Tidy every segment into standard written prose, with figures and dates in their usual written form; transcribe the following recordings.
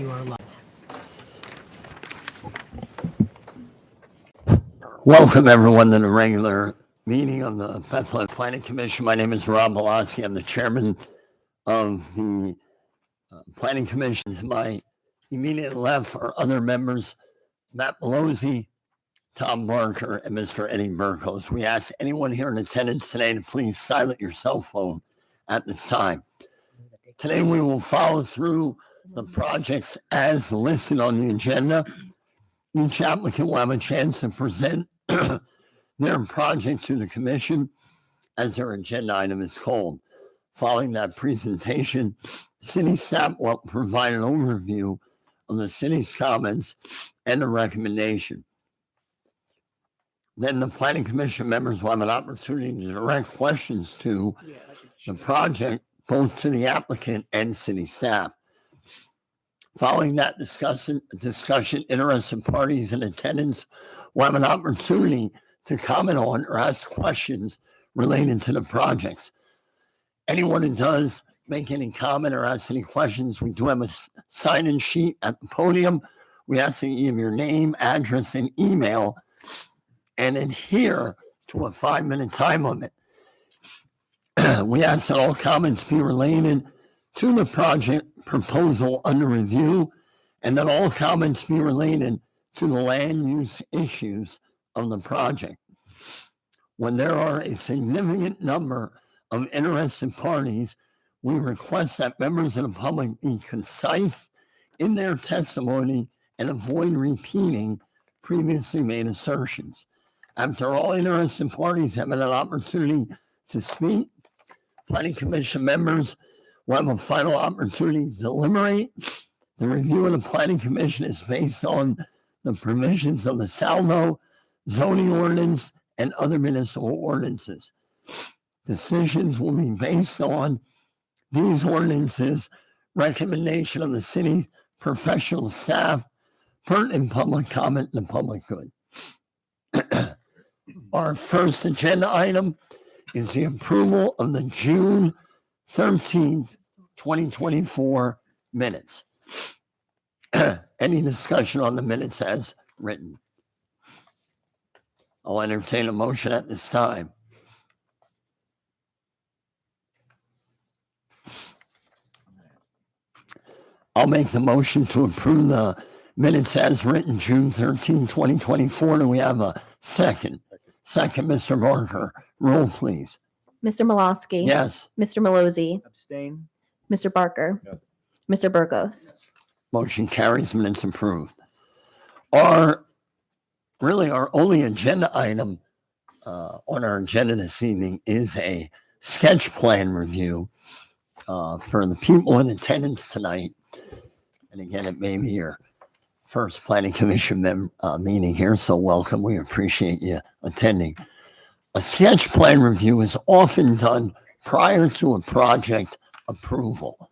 You are live. Welcome, everyone, to the regular meeting of the Bethlehem Planning Commission. My name is Rob Malosky. I'm the chairman of the Planning Commission. To my immediate left are other members, Matt Malozzi, Tom Barker, and Mr. Eddie Burkos. We ask anyone here in attendance today to please silence your cell phone at this time. Today, we will follow through the projects as listed on the agenda. Each applicant will have a chance to present their project to the commission as their agenda item is called. Following that presentation, city staff will provide an overview of the city's comments and a recommendation. Then the planning commission members will have an opportunity to direct questions to the project, both to the applicant and city staff. Following that discussion, interested parties in attendance will have an opportunity to comment on or ask questions related to the projects. Anyone who does make any comment or ask any questions, we do have a sign-in sheet at the podium. We ask that you give your name, address, and email, and adhere to a 5-minute time limit. We ask that all comments be related to the project proposal under review, and that all comments be related to the land use issues of the project. When there are a significant number of interested parties, we request that members of the public be concise in their testimony and avoid repeating previously made assertions. After all interested parties have an opportunity to speak, Planning Commission members will have a final opportunity to deliberate. The review of the Planning Commission is based on the provisions of the Saldo zoning ordinance and other municipal ordinances. Decisions will be based on these ordinances, recommendation of the city professional staff, pertinent public comment, and the public good. Our first agenda item is the approval of the June 13th, 2024 minutes. Any discussion on the minutes as written? I'll entertain a motion at this time. I'll make the motion to approve the minutes as written, June 13, 2024. Do we have a second? Second, Mr. Barker. Roll, please. Mr. Malosky. Yes. Mr. Malozzi. Abstain. Mr. Barker. Yes. Mr. Burgos. Yes. Motion carries, minutes approved. Our only agenda item on our agenda this evening is a sketch plan review for the people in attendance tonight. And again, it may be your first Planning Commission meeting here, so welcome. We appreciate you attending. A sketch plan review is often done prior to a project approval.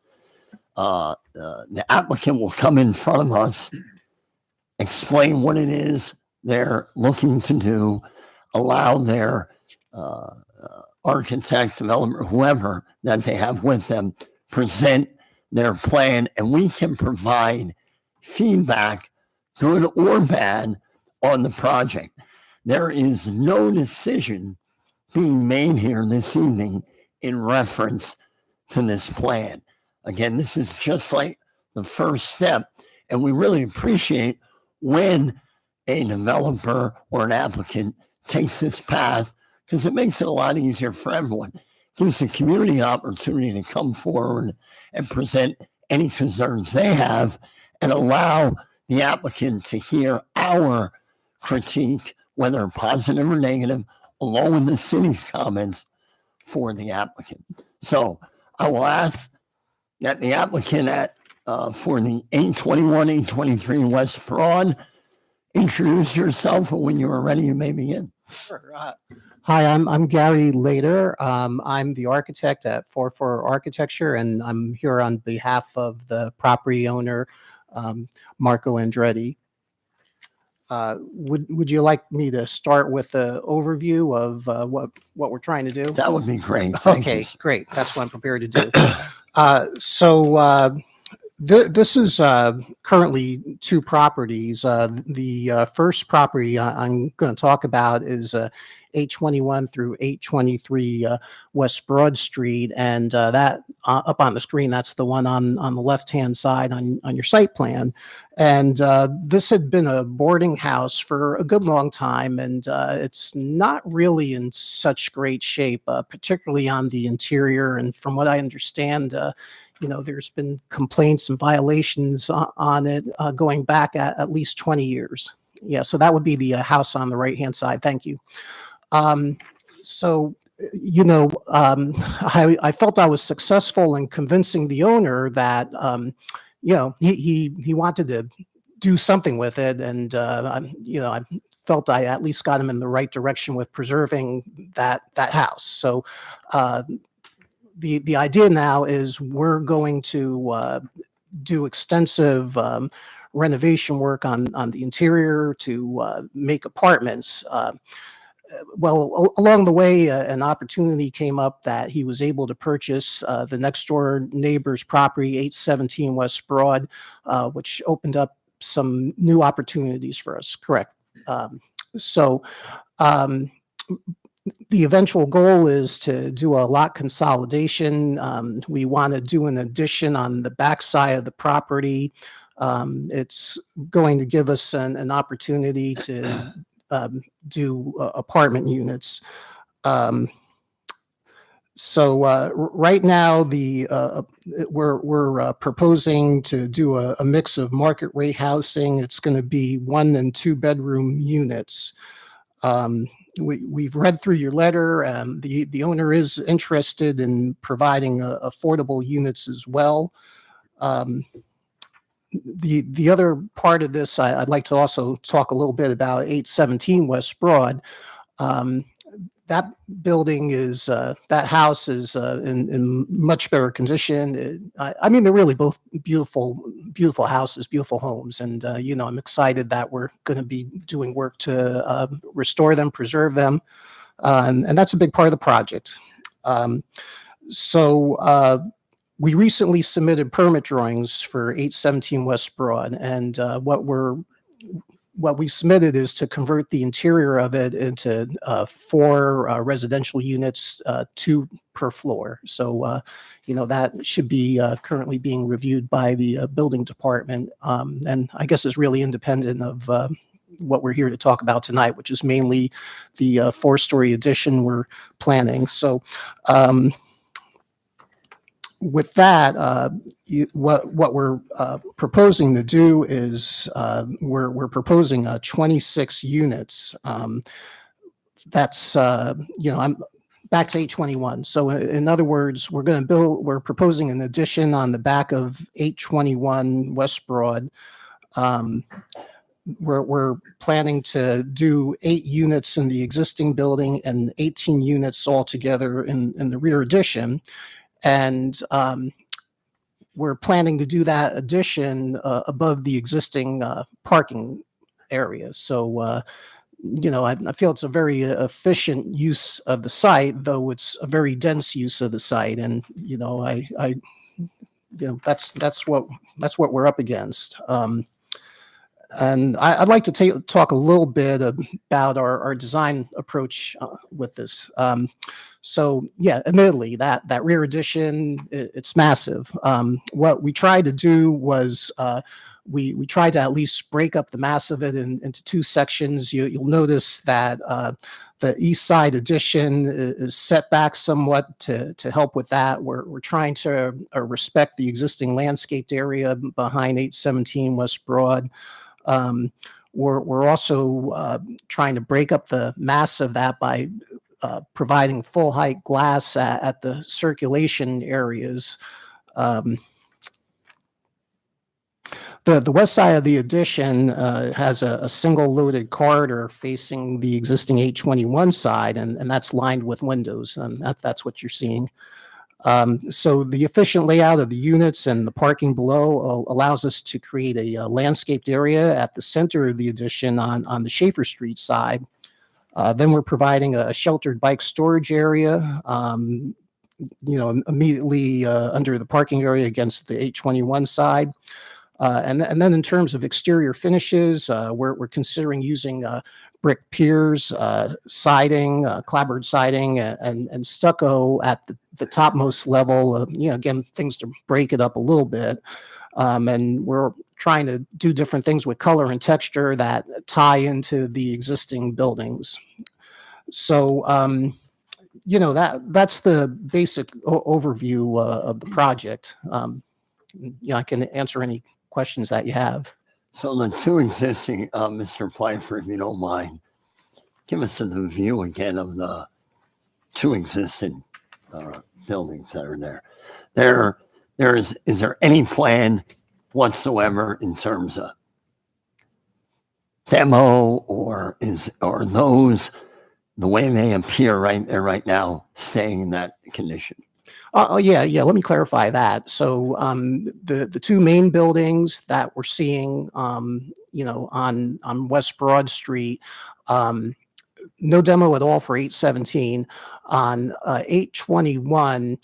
The applicant will come in front of us, explain what it is they're looking to do, allow their architect, developer, whoever that they have with them, present their plan, and we can provide feedback, good or bad, on the project. There is no decision being made here this evening in reference to this plan. Again, this is just like the first step, and we really appreciate when a developer or an applicant takes this path, because it makes it a lot easier for everyone. It gives the community opportunity to come forward and present any concerns they have and allow the applicant to hear our critique, whether positive or negative, along with the city's comments for the applicant. So I will ask that the applicant for the 821, 823 West Broad, introduce yourself, and when you are ready, you may begin. Sure. Hi, I'm Gary Lader. I'm the architect at 44 Architecture, and I'm here on behalf of the property owner, Marco Andretti. Would you like me to start with the overview of what we're trying to do? That would be great. Thank Okay, you. great. That's what I'm prepared to do. So This is currently two properties. The first property I'm going to talk about is 821 through 823 West Broad Street, and that up on the screen, that's the one on the left-hand side on your site plan. And this had been a boarding house for a good long time, and it's not really in such great shape, particularly on the interior. And from what I understand, there's been complaints and violations on it going back at least 20 years. Yeah, so that would be the house on the right-hand side. Thank you. So, I felt I was successful in convincing the owner that, he wanted to do something with it. And, I felt I at least got him in the right direction with preserving that house. So, the idea now is we're going to do extensive renovation work on the interior to make apartments. Well, along the way, an opportunity came up that he was able to purchase the next door neighbor's property, 817 West Broad, which opened up some new opportunities for us. Correct. So the eventual goal is to do a lot consolidation. We want to do an addition on the backside of the property. It's going to give us an opportunity to do apartment units. So right now, we're proposing to do a mix of market rate housing. It's going to be 1 and 2 bedroom units. We've read through your letter, and the owner is interested in providing affordable units as well. The other part of this, I'd like to also talk a little bit about 817 West Broad. That building is, that house is in much better condition. I mean, they're really both beautiful houses, beautiful homes. And, I'm excited that we're going to be doing work to restore them, preserve them. And that's a big part of the project. We recently submitted permit drawings for 817 West Broad, and what we submitted is to convert the interior of it into 4 residential units, 2 per floor. So, that should be currently being reviewed by the building department, and I guess is really independent of what we're here to talk about tonight, which is mainly the 4-story addition we're planning. So, with that, what we're proposing to do is we're proposing 26 units. That's I'm back to 821. So in other words, we're proposing an addition on the back of 821 West Broad. We're planning to do 8 units in the existing building and 18 units altogether in the rear addition. And we're planning to do that addition above the existing parking area. So, I feel it's a very efficient use of the site, though it's a very dense use of the site. And, that's what we're up against. And I'd like to talk a little bit about our design approach with this. So yeah, admittedly, that rear addition, it's massive. What we tried to do was we tried to at least break up the mass of it into 2 sections. You'll notice that the east side addition is set back somewhat to help with that. We're trying to respect the existing landscaped area behind 817 West Broad. We're also trying to break up the mass of that by providing full height glass at the circulation areas. The west side of the addition has a single loaded corridor facing the existing 821 side, and that's lined with windows, and that's what you're seeing. So the efficient layout of the units and the parking below allows us to create a landscaped area at the center of the addition on the Schaefer Street side. Then we're providing a sheltered bike storage area. immediately under the parking area against the 821 side. And then in terms of exterior finishes, we're considering using brick piers, siding, clapboard siding, and stucco at the topmost level. Again, things to break it up a little bit. And we're trying to do different things with color and texture that tie into the existing buildings. So, that's the basic overview of the project. I can answer any questions that you have. So the two existing, Mr. Pfeiffer, if you don't mind, give us the view again of the two existing buildings that are there. Is there any plan whatsoever in terms of demo, or are those, the way they appear right there right now, staying in that condition? Yeah. Let me clarify that. So the two main buildings that we're seeing, on West Broad Street, no demo at all for 817. On 821,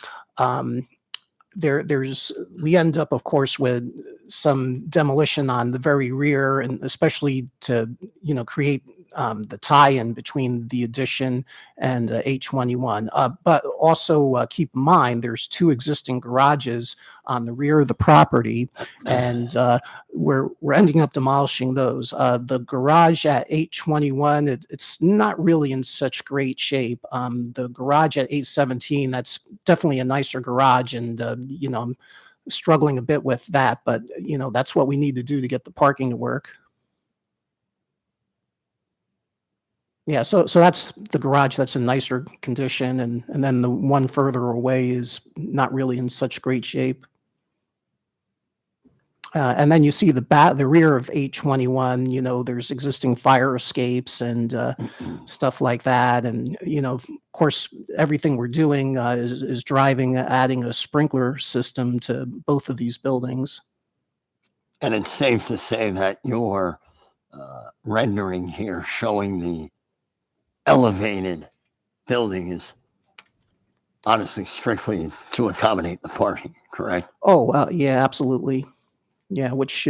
we end up, of course, with some demolition on the very rear, and especially to create the tie-in between the addition and H21. But also keep in mind, there's two existing garages on the rear of the property, and we're ending up demolishing those. The garage at H21, it's not really in such great shape. The garage at 817, that's definitely a nicer garage, and I'm struggling a bit with that, but that's what we need to do to get the parking to work. Yeah, so that's the garage that's in nicer condition, and then the one further away is not really in such great shape. And then you see the rear of 821, there's existing fire escapes and stuff like that. And, of course, everything we're doing is adding a sprinkler system to both of these buildings. And it's safe to say that your rendering here showing the elevated building is honestly strictly to accommodate the parking, correct? Oh, yeah, absolutely. Yeah, which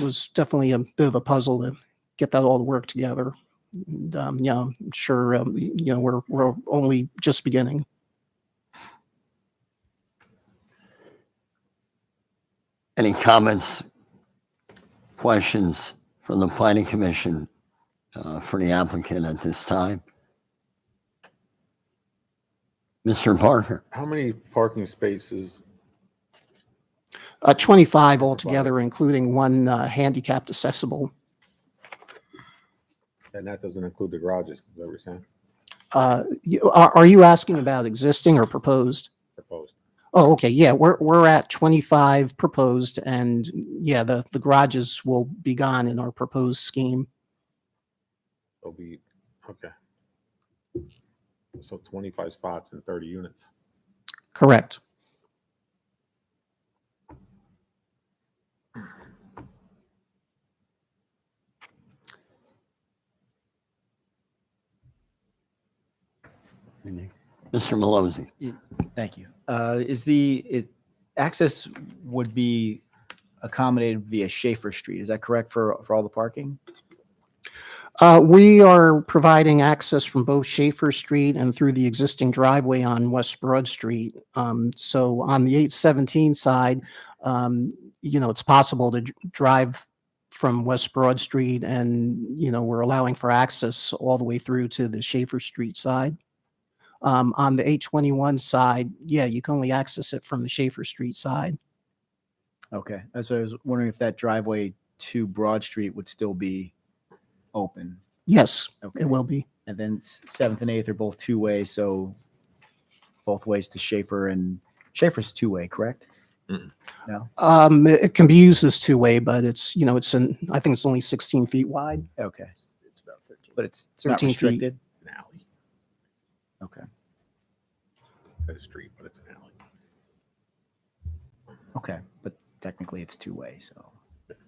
was definitely a bit of a puzzle to get that all to work together. And, I'm sure, we're only just beginning. Any comments, questions from the Planning Commission for the applicant at this time? Mr. Parker. How many parking spaces? 25 altogether, including one handicapped accessible. And that doesn't include the garages, is that what you're saying? Are you asking about existing or proposed? Proposed. Oh, okay. Yeah, we're at 25 proposed, and yeah, the garages will be gone in our proposed scheme. It'll be, okay. So 25 spots and 30 units. Correct. Mr. Malozzi. Thank you. Is access would be accommodated via Schaefer Street? Is that correct for all the parking? We are providing access from both Schaefer Street and through the existing driveway on West Broad Street. So on the 817 side, it's possible to drive from West Broad Street, and we're allowing for access all the way through to the Schaefer Street side. On the 821 side, yeah, you can only access it from the Schaefer Street side. Okay. So I was wondering if that driveway to Broad Street would still be open. Yes, Okay. it will be. And then 7th and 8th are both two-way, so both ways to Schaefer, and Schaefer's two-way, correct? Mm-mm. No? It can be used as two-way, but it's I think it's only 16 feet wide. Okay. It's about 13. But it's not 13 feet. restricted? An alley. Okay. It's a street, but it's an alley. Okay. But technically it's two-way, so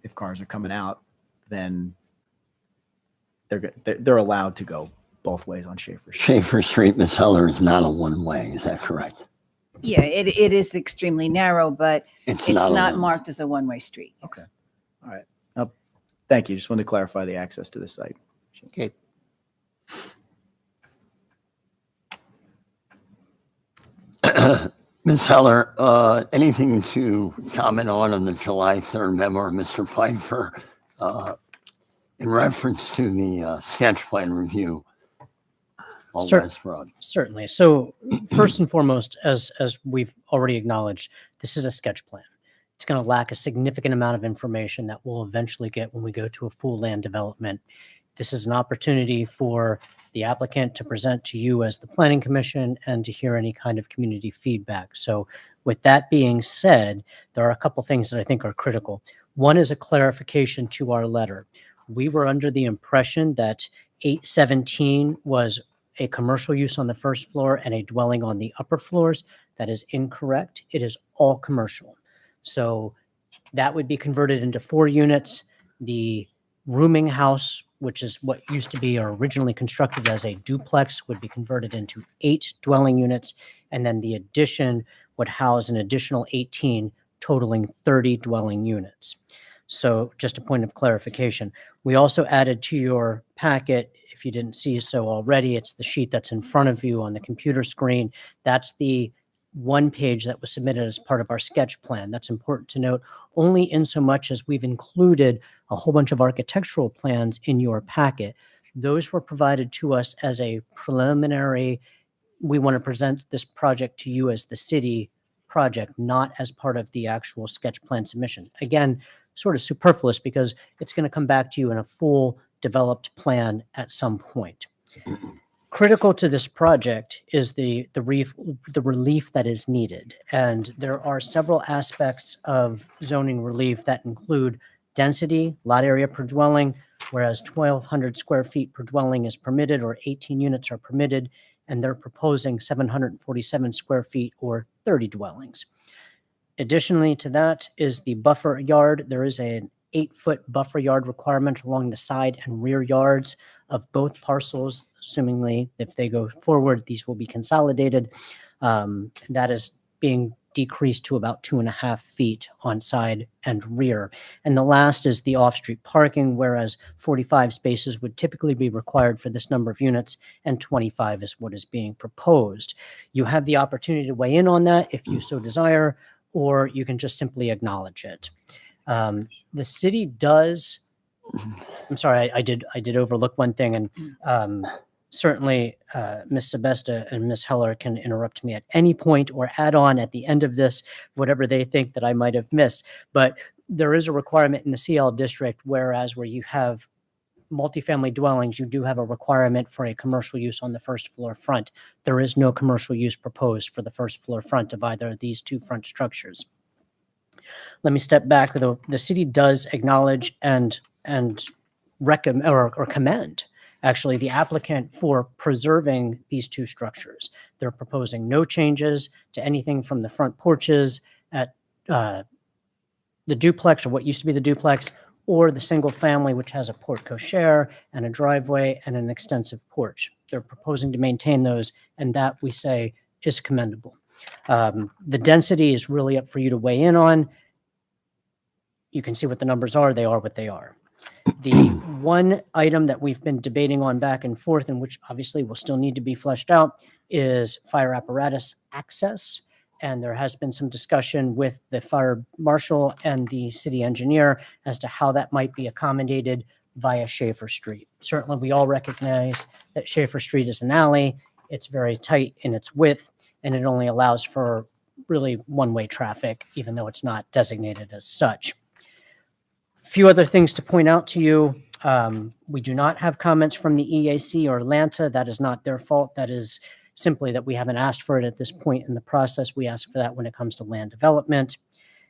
if cars are coming out, then they're allowed to go both ways on Schaefer Street. Schaefer Street, Ms. Heller, is not a one-way. Is that correct? Yeah, it is extremely narrow, but It's it's not, not a- marked as a one-way street. Yes. Okay. All right. Thank you. Just wanted to clarify the access to the site. Okay. Ms. Heller, anything to comment on the July 3rd memo of Mr. Pfeiffer in reference to the sketch plan review on Cer- West Broad? Certainly. So first and foremost, as we've already acknowledged, this is a sketch plan. It's going to lack a significant amount of information that we'll eventually get when we go to a full land development. This is an opportunity for the applicant to present to you as the planning commission and to hear any kind of community feedback. So with that being said, there are a couple things that I think are critical. One is a clarification to our letter. We were under the impression that 817 was a commercial use on the first floor and a dwelling on the upper floors. That is incorrect. It is all commercial. So that would be converted into 4 units. The rooming house, which is what used to be or originally constructed as a duplex, would be converted into 8 dwelling units. And then the addition would house an additional 18, totaling 30 dwelling units. So just a point of clarification. We also added to your packet, if you didn't see so already, it's the sheet that's in front of you on the computer screen. That's the one page that was submitted as part of our sketch plan. That's important to note, only in so much as we've included a whole bunch of architectural plans in your packet. Those were provided to us as a preliminary, we want to present this project to you as the city project, not as part of the actual sketch plan submission. Again, sort of superfluous because it's going to come back to you in a full developed plan at some point. Critical to this project is the relief that is needed. And there are several aspects of zoning relief that include density, lot area per dwelling, whereas 1,200 square feet per dwelling is permitted or 18 units are permitted, and they're proposing 747 square feet or 30 dwellings. Additionally to that is the buffer yard. There is an 8-foot buffer yard requirement along the side and rear yards of both parcels. Assumingly, if they go forward, these will be consolidated. That is being decreased to about 2.5 feet on side and rear. And the last is the off-street parking, whereas 45 spaces would typically be required for this number of units, and 25 is what is being proposed. You have the opportunity to weigh in on that if you so desire, or you can just simply acknowledge it. The city does, I'm sorry, I did overlook one thing, and certainly Ms. Sebesta and Ms. Heller can interrupt me at any point or add on at the end of this, whatever they think that I might have missed. But there is a requirement in the CL district, whereas where you have multifamily dwellings, you do have a requirement for a commercial use on the first floor front. There is no commercial use proposed for the first floor front of either of these 2 front structures. Let me step back. The city does acknowledge and recommend or commend actually the applicant for preserving these 2 structures. They're proposing no changes to anything from the front porches at the duplex, or what used to be the duplex, or the single family, which has a porte cochere and a driveway and an extensive porch. They're proposing to maintain those, and that we say is commendable. The density is really up for you to weigh in on. You can see what the numbers are. They are what they are. The one item that we've been debating on back and forth, and which obviously will still need to be fleshed out, is fire apparatus access. And there has been some discussion with the fire marshal and the city engineer as to how that might be accommodated via Schaefer Street. Certainly, we all recognize that Schaefer Street is an alley. It's very tight in its width, and it only allows for really one-way traffic, even though it's not designated as such. A few other things to point out to you. We do not have comments from the EAC or Lanta. That is not their fault. That is simply that we haven't asked for it at this point in the process. We ask for that when it comes to land development.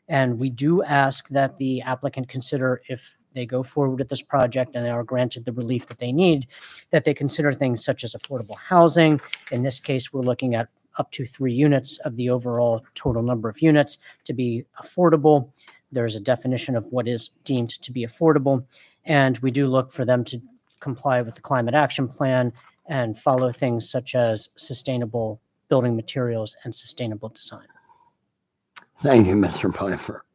And we do ask that the applicant consider, if they go forward with this project and they are granted the relief that they need, that they consider things such as affordable housing. In this case, we're looking at up to 3 units of the overall total number of units to be affordable. There's a definition of what is deemed to be affordable. And we do look for them to comply with the climate action plan and follow things such as sustainable building materials, and sustainable design. Thank you, Mr. Pfeiffer.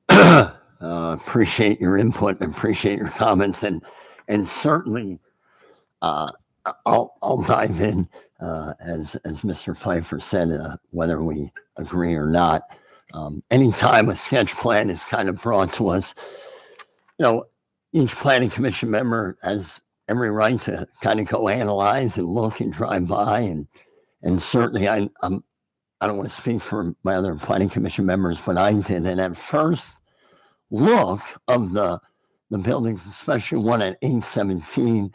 Appreciate your input and appreciate your comments, and certainly I'll dive in as Mr. Pfeiffer said, whether we agree or not. Anytime a sketch plan is kind of brought to us, each planning commission member has every right to kind of go analyze and look and drive by, and certainly I don't want to speak for my other planning commission members, but I did. And at first look of the buildings, especially one at 817,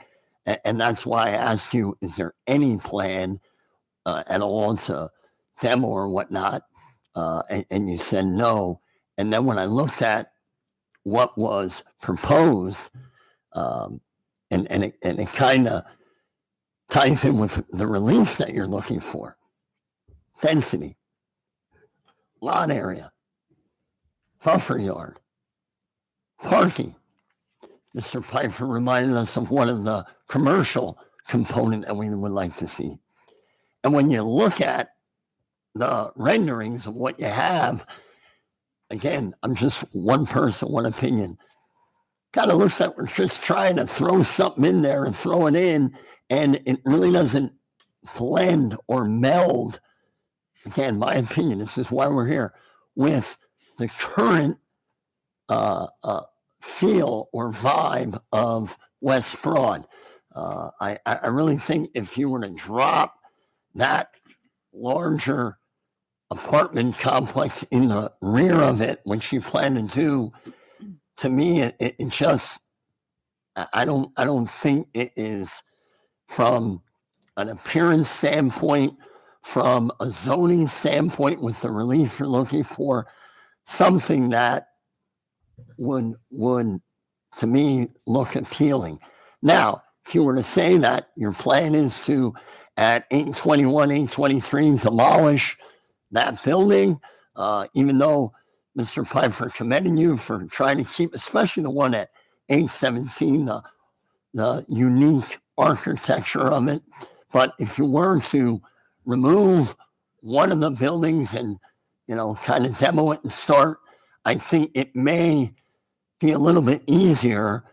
and that's why I asked you, is there any plan at all to demo or whatnot? And you said no. And then when I looked at what was proposed, and it kind of ties in with the relief that you're looking for. Density, lot area, buffer yard, parking. Mr. Pfeiffer reminded us of one of the commercial component that we would like to see. And when you look at the renderings of what you have, again, I'm just one person, one opinion. Kind of looks like we're just trying to throw something in there and throw it in, and it really doesn't blend or meld. Again, my opinion, this is why we're here, with the current feel or vibe of West Broad. I really think if you were to drop that larger apartment complex in the rear of it, which you plan to do, to me, it just, I don't think it is, from an appearance standpoint, from a zoning standpoint, with the relief you're looking for, something that would to me look appealing. Now, if you were to say that your plan is to, at 821, 823, demolish that building, even though Mr. Pfeiffer commended you for trying to keep, especially the one at 817, the unique architecture of it. But if you were to remove one of the buildings and, kind of demo it and start, I think it may be a little bit easier,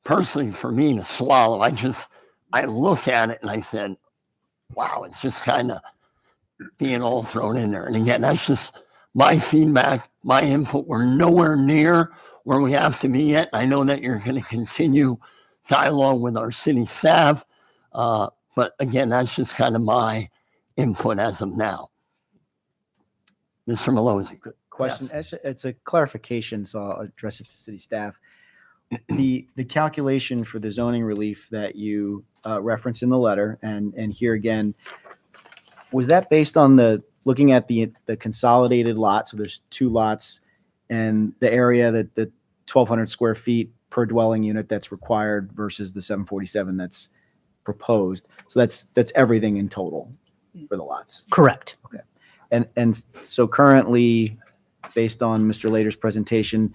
personally, for me to swallow. I look at it and I said, wow, it's just kind of being all thrown in there. And again, that's just my feedback, my input. We're nowhere near where we have to be yet. I know that you're going to continue dialogue with our city staff. But again, that's just kind of my input as of now. Mr. Malozzi. Question. It's a clarification, so I'll address it to city staff. The calculation for the zoning relief that you referenced in the letter, and here again, was that based on looking at the consolidated lot? So there's two lots, and the area that the 1,200 square feet per dwelling unit that's required versus the 747 that's proposed. So that's everything in total for the lots. Correct. And so currently, based on Mr. Later's presentation,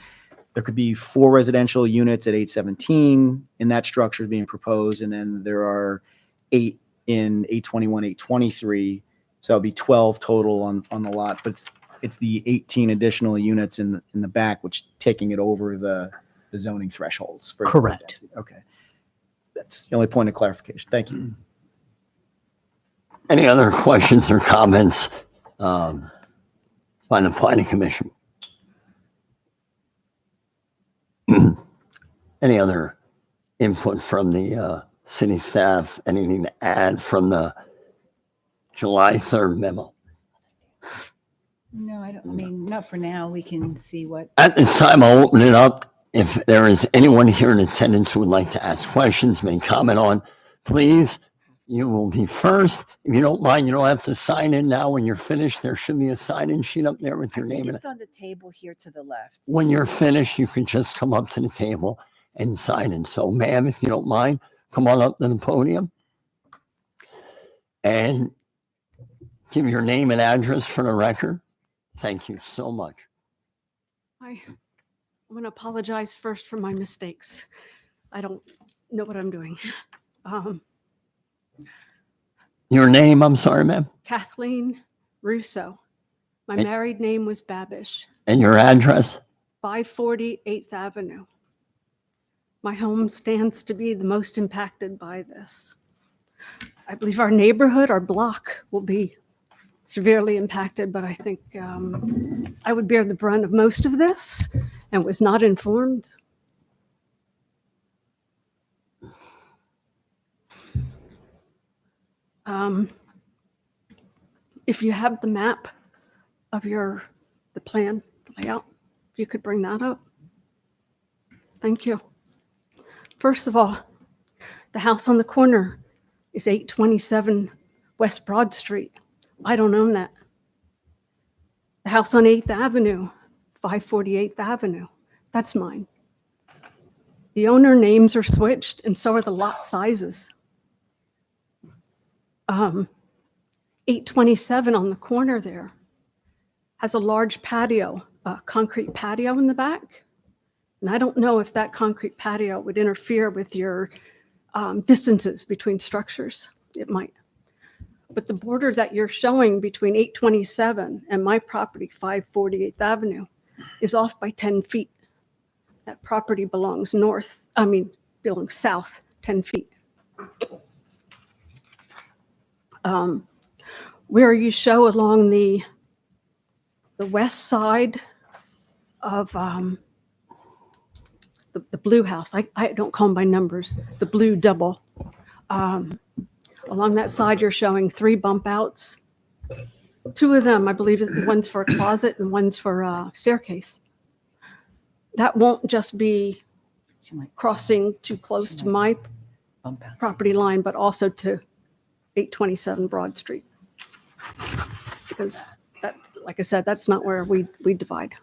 there could be 4 residential units at 817 in that structure being proposed, and then there are 8 in 821, 823. So it'll be 12 total on the lot, but it's the 18 additional units in the back, which taking it over the zoning thresholds. For Correct. density. Okay. That's the only point of clarification. Thank you. Any other questions or comments by the planning commission? Any other input from the city staff? Anything to add from the July 3rd memo? No, not for now. We can see what. At this time, I'll open it up. If there is anyone here in attendance who would like to ask questions, make comment on, please, you will be first. If you don't mind, you don't have to sign in now. When you're finished, there should be a sign-in sheet up there with your name in it. It's on the table here to the left. When you're finished, you can just come up to the table and sign in. So, ma'am, if you don't mind, come on up to the podium and give your name and address for the record. Thank you so much. I want to apologize first for my mistakes. I don't know what I'm doing. Your name, I'm sorry, ma'am, Kathleen Russo. My Hey. married name was Babish. and your address? 540 8th Avenue. My home stands to be the most impacted by this. I believe our neighborhood, our block, will be severely impacted, but I think I would bear the brunt of most of this and was not informed. If you have the map of the plan, the layout, if you could bring that up. Thank you. First of all, the house on the corner is 827 West Broad Street. I don't own that. The house on 8th Avenue, 548th Avenue, that's mine. The owner names are switched and so are the lot sizes. 827 on the corner there has a large patio, a concrete patio in the back. And I don't know if that concrete patio would interfere with your distances between structures. It might. But the border that you're showing between 827 and my property, 548th Avenue, is off by 10 feet. That property belongs belongs south 10 feet. Where you show along the west side of the blue house, I don't call them by numbers, the blue double. Along that side, you're showing 3 bump outs. 2 of them, I believe, one's for a closet and one's for a staircase. That won't just be She might crossing too close to my bump out. property line, but also to 827 Broad Street. Because that, like I said, that's not where we divide.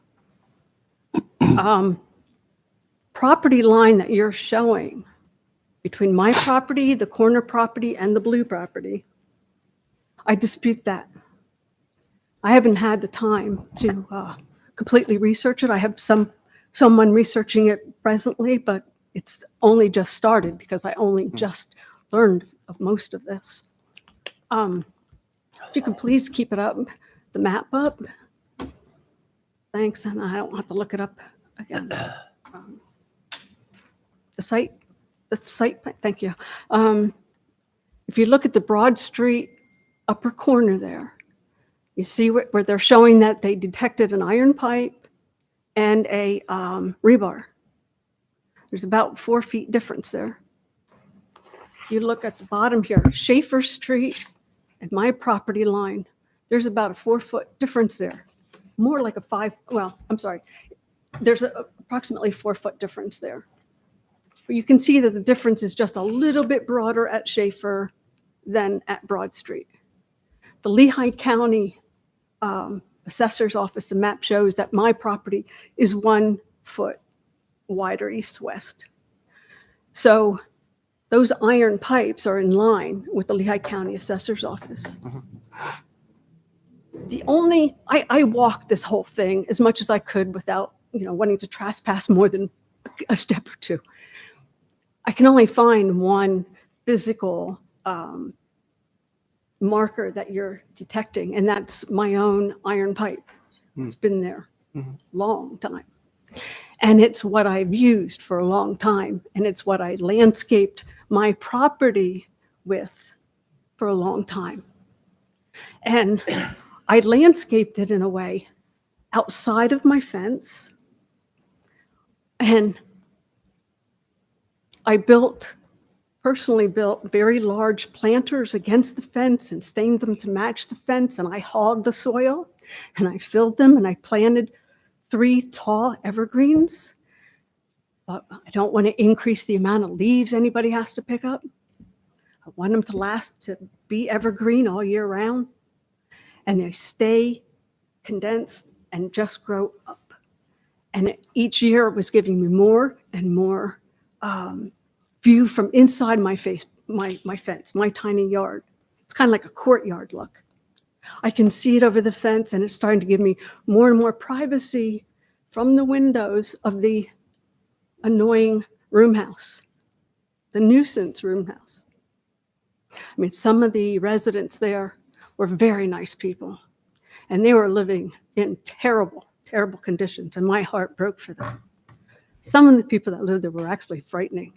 Property line that you're showing between my property, the corner property, and the blue property, I dispute that. I haven't had the time to completely research it. I have someone researching it presently, but it's only just started because I only just learned of most of this. If you could please keep it up, the map up. Thanks, and I don't have to look it up again. The site, thank you. If you look at the Broad Street upper corner there, you see where they're showing that they detected an iron pipe and a rebar. There's about 4 feet difference there. You look at the bottom here, Schaefer Street and my property line, there's about a 4-foot difference there. More like there's approximately 4-foot difference there. But you can see that the difference is just a little bit broader at Schaefer than at Broad Street. The Lehigh County Assessor's Office, the map shows that my property is 1 foot wider east-west. So those iron pipes are in line with the Lehigh County Assessor's Office. I walked this whole thing as much as I could without, wanting to trespass more than a step or 2. I can only find one physical marker that you're detecting, and that's my own iron pipe. It's been there long time. And it's what I've used for a long time, and it's what I landscaped my property with for a long time. And I landscaped it in a way outside of my fence, and I personally built very large planters against the fence and stained them to match the fence, and I hauled the soil and I filled them and I planted 3 tall evergreens. But I don't want to increase the amount of leaves anybody has to pick up. I want them to be evergreen all year round, and they stay condensed and just grow up. And each year it was giving me more and more view from inside my fence, my tiny yard. It's kind of like a courtyard look. I can see it over the fence, and it's starting to give me more and more privacy from the windows of the annoying room house, the nuisance room house. I mean, some of the residents there were very nice people, and they were living in terrible, terrible conditions, and my heart broke for them. Some of the people that lived there were actually frightening.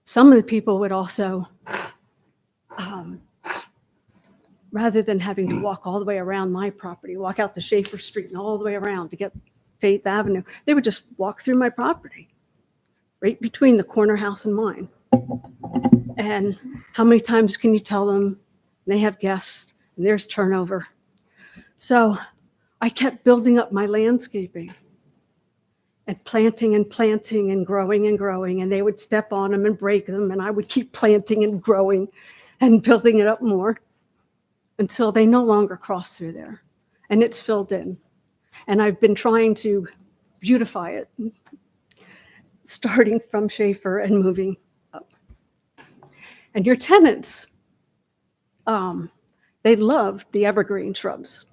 Some of the people would also, rather than having to walk all the way around my property, walk out to Schaefer Street and all the way around to get to 8th Avenue, they would just walk through my property, right between the corner house and mine. And how many times can you tell them they have guests and there's turnover? So I kept building up my landscaping and planting and planting and growing, and they would step on them and break them, and I would keep planting and growing and building it up more until they no longer cross through there, and it's filled in. And I've been trying to beautify it, starting from Schaefer and moving up. And your tenants, they loved the evergreen shrubs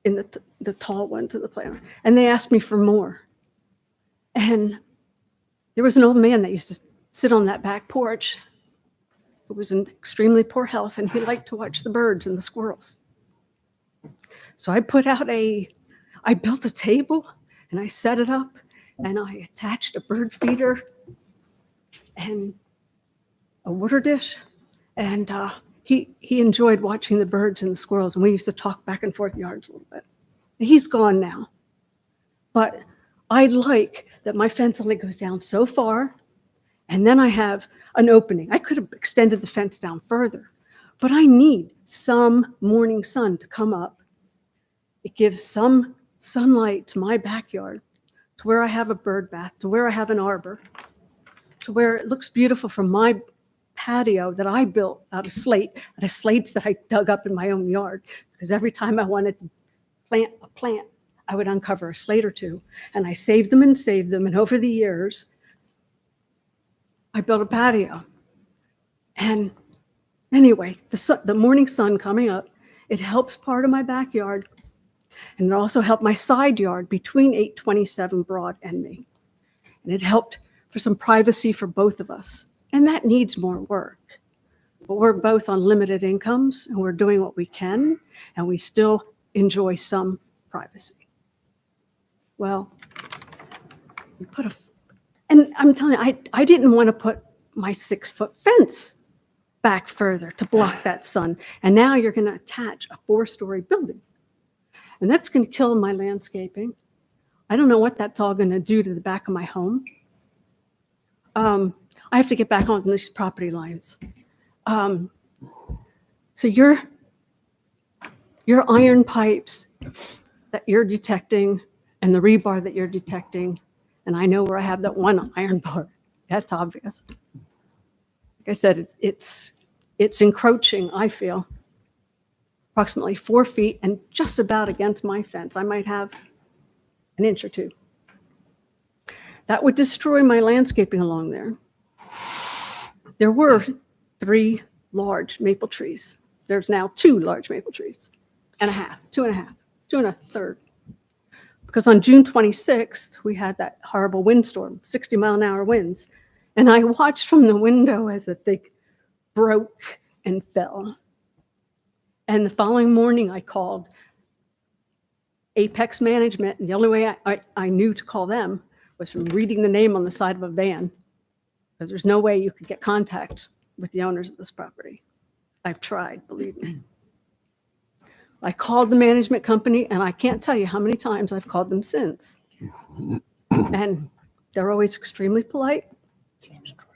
in the tall ones of the plant, and they asked me for more. And there was an old man that used to sit on that back porch who was in extremely poor health, and he liked to watch the birds and the squirrels. So I built a table, and I set it up, and I attached a bird feeder and a water dish, and he enjoyed watching the birds and the squirrels, and we used to talk back and forth yards a little bit. He's gone now, but I like that my fence only goes down so far, and then I have an opening. I could have extended the fence down further, but I need some morning sun to come up. It gives some sunlight to my backyard, to where I have a bird bath, to where I have an arbor, to where it looks beautiful from my patio that I built out of slates that I dug up in my own yard, because every time I wanted to plant a plant, I would uncover a slate or two, and I saved them, and over the years, I built a patio. And anyway, the morning sun coming up, it helps part of my backyard, and it also helped my side yard between 827 Broad and me. And it helped for some privacy for both of us, and that needs more work. But we're both on limited incomes, and we're doing what we can, and we still enjoy some privacy. Well, you and I'm telling you, I didn't want to put my 6-foot fence back further to block that sun. And now you're going to attach a 4-story building. And that's going to kill my landscaping. I don't know what that's all going to do to the back of my home. I have to get back on these property lines. So your iron pipes that you're detecting and the rebar that you're detecting, and I know where I have that one iron bar. That's obvious. Like I said, it's encroaching, I feel, approximately 4 feet and just about against my fence. I might have an inch or two. That would destroy my landscaping along there. There were 3 large maple trees. There's now 2 large maple trees and a half, 2.5, 2 1/3. Because on June 26th, we had that horrible windstorm, 60-mile-an-hour winds. And I watched from the window as the thing broke and fell. And the following morning, I called Apex Management. And the only way I knew to call them was from reading the name on the side of a van, because there's no way you could get contact with the owners of this property. I've tried, believe me. I called the management company, and I can't tell you how many times I've called them since. And they're always extremely polite. Seems true.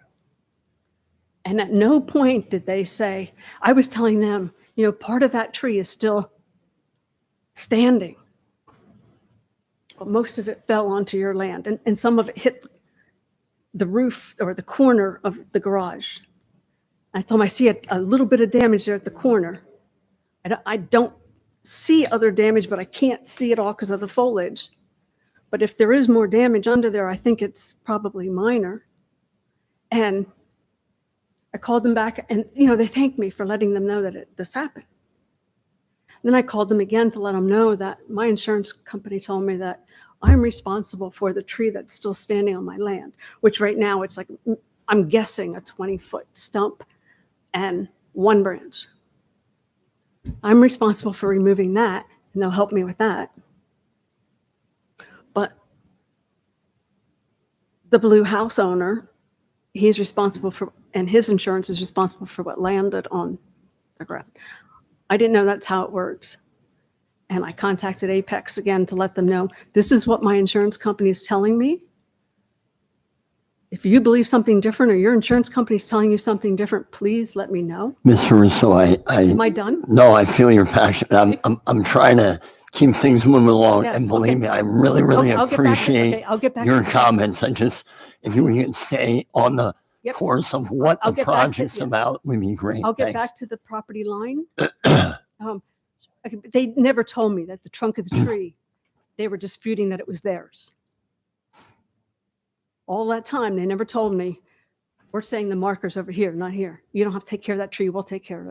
And at no point did they say, I was telling them, part of that tree is still standing, but most of it fell onto your land, and some of it hit the roof or the corner of the garage. I told them, I see a little bit of damage there at the corner. I don't see other damage, but I can't see it all because of the foliage. But if there is more damage under there, I think it's probably minor. And I called them back, and they thanked me for letting them know that this happened. Then I called them again to let them know that my insurance company told me that I'm responsible for the tree that's still standing on my land, which right now it's like, I'm guessing a 20-foot stump and one branch. I'm responsible for removing that, and they'll help me with that. But the blue house owner, he's responsible for, and his insurance is responsible for what landed on the ground. I didn't know that's how it works. And I contacted Apex again to let them know, this is what my insurance company is telling me. If you believe something different or your insurance company is telling you something different, please let me know. Mr. Russo, Am I done? no, I feel your passion. I'm trying to keep things moving along, Yes, and believe okay. me, I really I'll get back to- appreciate okay, I'll get back your to- comments. If you can stay on the Yep. course of what I'll the get back to- project's yes. about, would be great. I'll get Thanks. back to the property line. They never told me that the trunk of the tree, they were disputing that it was theirs. All that time, they never told me, we're saying the marker's over here, not here. You don't have to take care of that tree, we'll take care of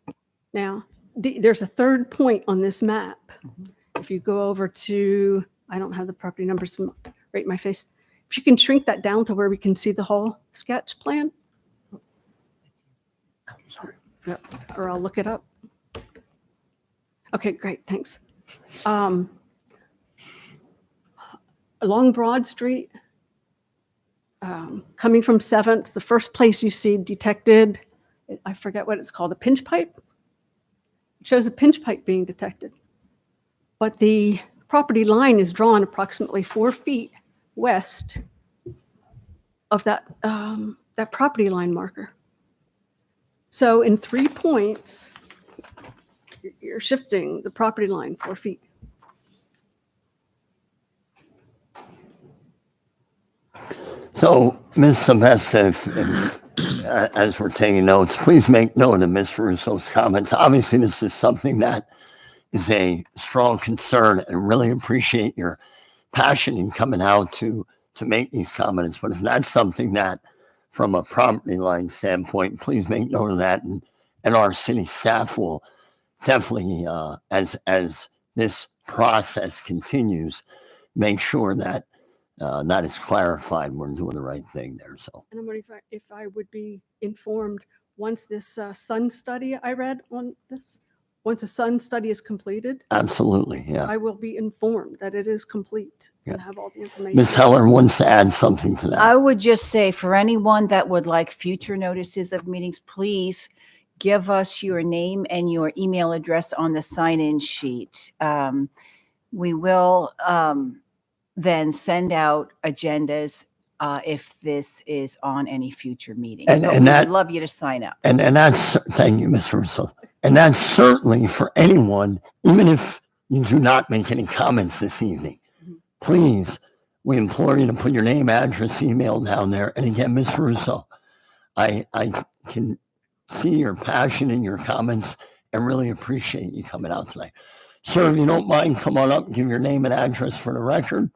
it. Now, there's a third point on this map. If you go over to, I don't have the property numbers right in my face. If you can shrink that down to where we can see the whole sketch plan. Yep, or I'll look it up. Okay, great, thanks. Along Broad Street, coming from 7th, the first place you see detected, I forget what it's called, a pinch pipe? It shows a pinch pipe being detected. But the property line is drawn approximately 4 feet west of that, that property line marker. So in 3 points, you're shifting the property line 4 feet. So, Ms. Sebesta, as we're taking notes, please make note of Mr. Russo's comments. Obviously, this is something that is a strong concern, and really appreciate your passion in coming out to make these comments. But if that's something that, from a property line standpoint, please make note of that, and our city staff will definitely, as this process continues, make sure that that is clarified. We're doing the right thing there. So, And I'm wondering if I would be informed once this sun study I read on this, once a sun study is completed, absolutely, yeah. I will be informed that it is complete and Yeah. have all the information. Ms. Heller wants to add something to that. I would just say for anyone that would like future notices of meetings, please give us your name and your email address on the sign-in sheet. We will then send out agendas if this is on any future meeting. And- But and we that- would love you to sign up. And that's, thank you, Mr. Russo. And that's certainly for anyone, even if you do not make any comments this evening. Please, we implore you to put your name, address, email down there. And again, Mr. Russo, I can see your passion in your comments and really appreciate you coming out tonight. Sir, if you don't mind, come on up and give your name and address for the record.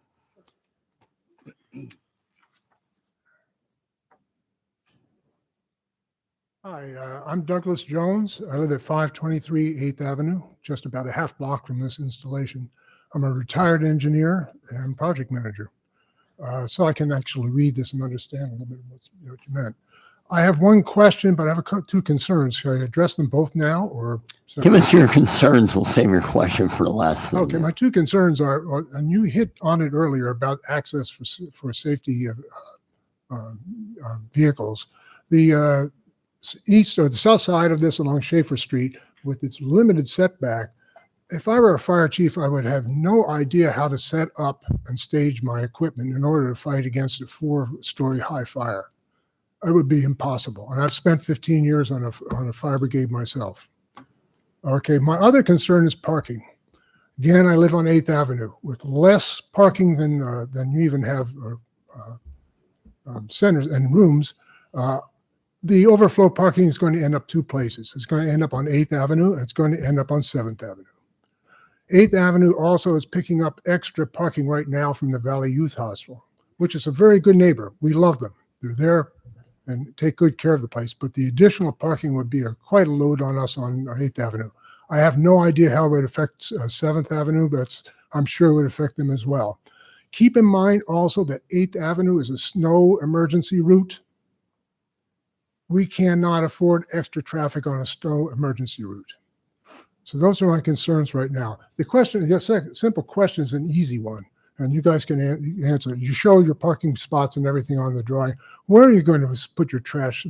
Hi, I'm Douglas Jones. I live at 523 8th Avenue, just about a half block from this installation. I'm a retired engineer and project manager, so I can actually read this and understand a little bit of what you meant. I have one question, but I have two concerns. Should I address them both now or? Give us your concerns. We'll save your question for the last thing. Okay, my two concerns are, and you hit on it earlier about access for safety of vehicles. The east or the south side of this along Schaefer Street with its limited setback, if I were a fire chief, I would have no idea how to set up and stage my equipment in order to fight against a 4-story high fire. It would be impossible. And I've spent 15 years on a fire brigade myself. Okay, my other concern is parking. Again, I live on 8th Avenue with less parking than you even have centers and rooms. The overflow parking is going to end up two places. It's going to end up on 8th Avenue and it's going to end up on 7th Avenue. 8th Avenue also is picking up extra parking right now from the Valley Youth Hospital, which is a very good neighbor. We love them. They're there and take good care of the place. But the additional parking would be quite a load on us on 8th Avenue. I have no idea how it would affect 7th Avenue, but I'm sure it would affect them as well. Keep in mind also that 8th Avenue is a snow emergency route. we cannot afford extra traffic on a snow emergency route. So those are my concerns right now. The simple question is an easy one, and you guys can answer it. You show your parking spots and everything on the drawing. Where are you going to put your trash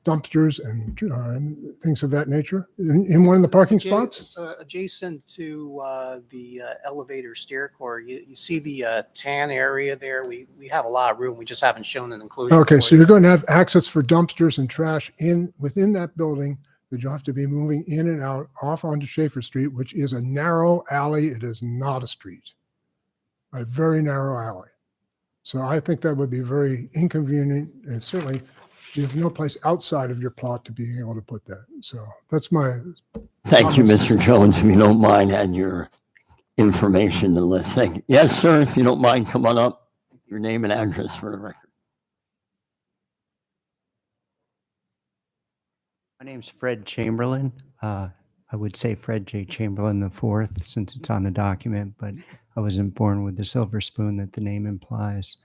dumpsters and things of that nature? In one of the parking spots? Adjacent to the elevator stair core, you see the tan area there. We have a lot of room. We just haven't shown an enclosure. Okay, for so you. you're going to have access for dumpsters and trash within that building that you'll have to be moving in and out off onto Schaefer Street, which is a narrow alley. It is not a street, a very narrow alley. So I think that would be very inconvenient, and certainly there's no place outside of your plot to be able to put that. So that's my. Thank you, Mr. Jones. If you don't mind, add your information to the list. Thank you. Yes, sir. If you don't mind, come on up. Your name and address for the record. My name's Fred Chamberlain. I would say Fred J. Chamberlain IV since it's on the document, but I wasn't born with the silver spoon that the name implies.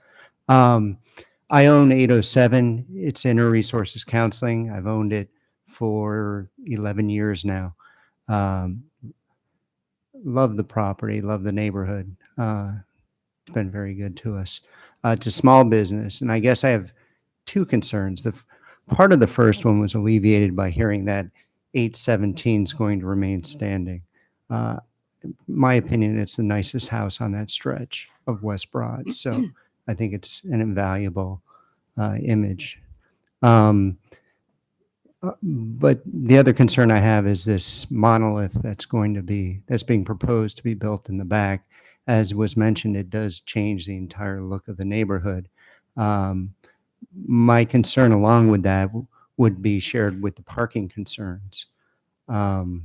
I own 807. It's Inner Resources Counseling. I've owned it for 11 years now. Love the property, love the neighborhood. It's been very good to us. It's a small business, and I guess I have two concerns. Part of the first one was alleviated by hearing that 817 is going to remain standing. My opinion, it's the nicest house on that stretch of West Broad, so I think it's an invaluable image. But the other concern I have is this monolith that's being proposed to be built in the back. As was mentioned, it does change the entire look of the neighborhood. My concern along with that would be shared with the parking concerns. From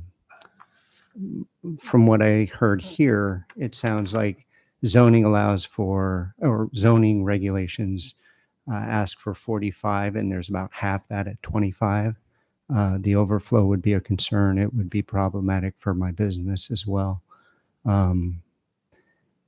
what I heard here, it sounds like zoning regulations ask for 45, and there's about half that at 25. The overflow would be a concern. It would be problematic for my business as well.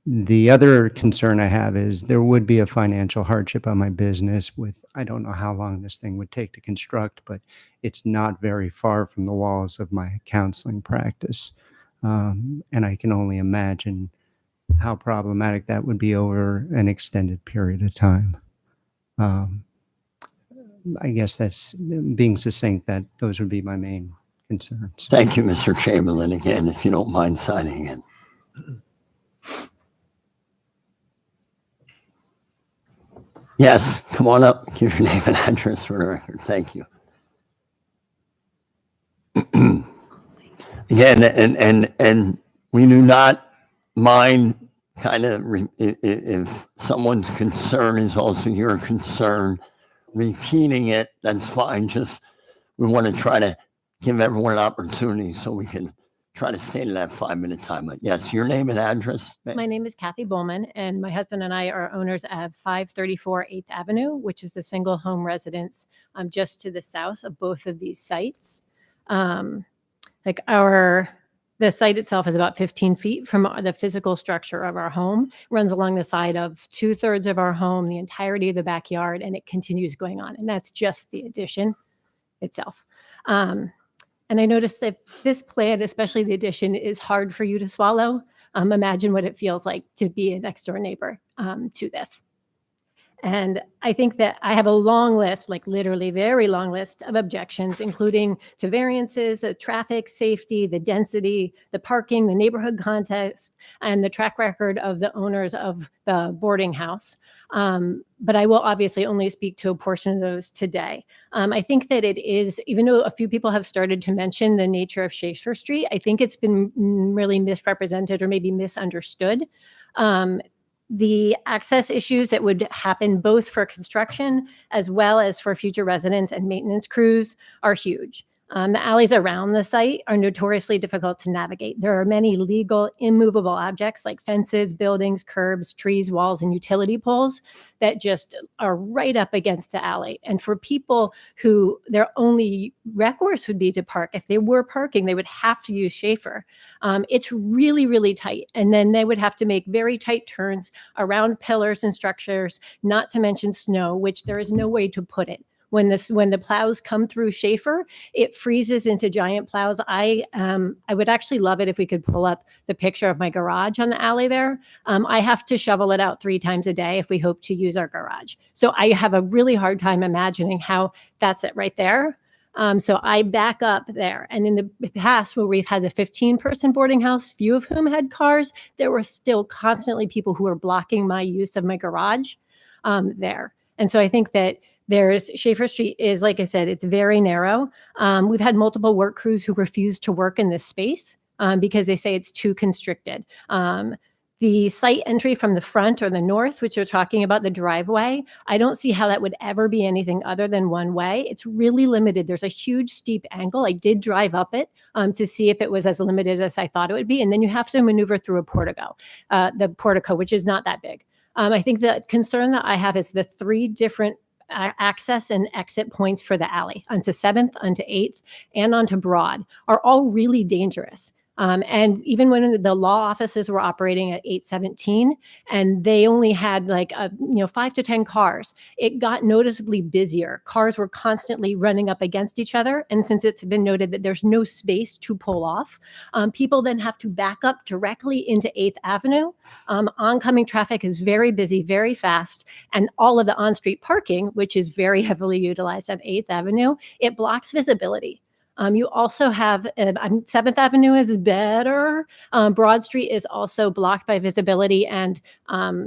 The other concern I have is there would be a financial hardship on my business with, I don't know how long this thing would take to construct, but it's not very far from the walls of my counseling practice. And I can only imagine how problematic that would be over an extended period of time. I guess that's being succinct, that those would be my main concerns. Thank you, Mr. Chamberlain. Again, if you don't mind signing in. Yes, come on up. Give your name and address for the record. Thank you. Again, and we do not mind kind of if someone's concern is also your concern, repeating it, that's fine. Just we want to try to give everyone an opportunity so we can try to stay to that 5-minute time. But yes, your name and address. My name is Kathy Bowman, and my husband and I are owners of 534 8th Avenue, which is a single home residence just to the south of both of these sites. The site itself is about 15 feet from the physical structure of our home, runs along the side of 2/3 of our home, the entirety of the backyard, and it continues going on. And that's just the addition itself. And I noticed that this plan, especially the addition, is hard for you to swallow. Imagine what it feels like to be a next door neighbor to this. And I think that I have a long list, like literally very long list of objections, including to variances, traffic, safety, the density, the parking, the neighborhood context, and the track record of the owners of the boarding house. But I will obviously only speak to a portion of those today. I think that it is, even though a few people have started to mention the nature of Schaefer Street, I think it's been really misrepresented or maybe misunderstood. The access issues that would happen both for construction as well as for future residents and maintenance crews are huge. The alleys around the site are notoriously difficult to navigate. There are many legal immovable objects like fences, buildings, curbs, trees, walls, and utility poles that just are right up against the alley. And for people who their only recourse would be to park, if they were parking, they would have to use Schaefer. It's really, really tight. And then they would have to make very tight turns around pillars and structures, not to mention snow, which there is no way to put it. When the plows come through Schaefer, it freezes into giant plows. I would actually love it if we could pull up the picture of my garage on the alley there. I have to shovel it out 3 times a day if we hope to use our garage. So I have a really hard time imagining how that's it right there. So I back up there. And in the past, where we've had the 15-person boarding house, few of whom had cars, there were still constantly people who were blocking my use of my garage there. And so I think that Schaefer Street is, like I said, it's very narrow. We've had multiple work crews who refuse to work in this space because they say it's too constricted. The site entry from the front or the north, which you're talking about, the driveway, I don't see how that would ever be anything other than one way. It's really limited. There's a huge steep angle. I did drive up it to see if it was as limited as I thought it would be. And then you have to maneuver through the portico, which is not that big. I think the concern that I have is the 3 different access and exit points for the alley onto 7th, onto 8th, and onto Broad are all really dangerous. And even when the law offices were operating at 817 and they only had like 5 to 10 cars, it got noticeably busier. Cars were constantly running up against each other. And since it's been noted that there's no space to pull off, people then have to back up directly into 8th Avenue. Oncoming traffic is very busy, very fast. And all of the on-street parking, which is very heavily utilized at 8th Avenue, it blocks visibility. You also have 7th Avenue is better. Broad Street is also blocked by visibility and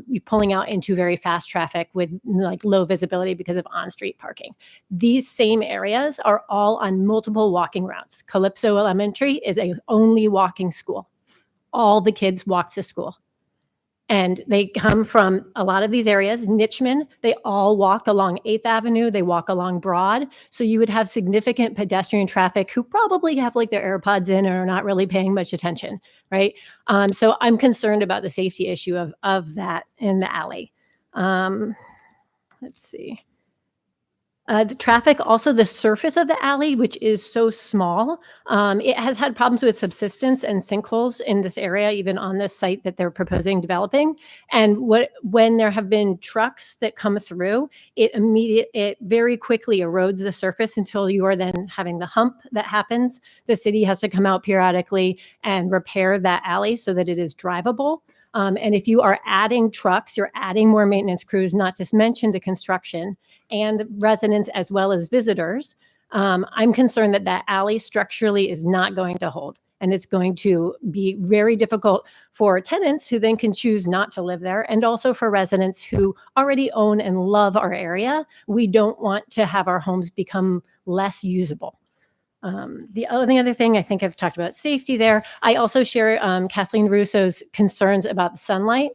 you're pulling out into very fast traffic with like low visibility because of on-street parking. These same areas are all on multiple walking routes. Calypso Elementary is a only walking school. All the kids walk to school. And they come from a lot of these areas. Nitchman, they all walk along 8th Avenue. They walk along Broad. So you would have significant pedestrian traffic who probably have like their AirPods in and are not really paying much attention, right? So I'm concerned about the safety issue of that in the alley. Let's see. The traffic, also the surface of the alley, which is so small, it has had problems with subsidence and sinkholes in this area, even on this site that they're proposing developing. And when there have been trucks that come through, it very quickly erodes the surface until you are then having the hump that happens. The city has to come out periodically and repair that alley so that it is drivable. And if you are adding trucks, you're adding more maintenance crews, not to mention the construction and residents as well as visitors. I'm concerned that that alley structurally is not going to hold. And it's going to be very difficult for tenants who then can choose not to live there. And also for residents who already own and love our area. We don't want to have our homes become less usable. The other thing, I think I've talked about safety there. I also share Kathleen Russo's concerns about the sunlight.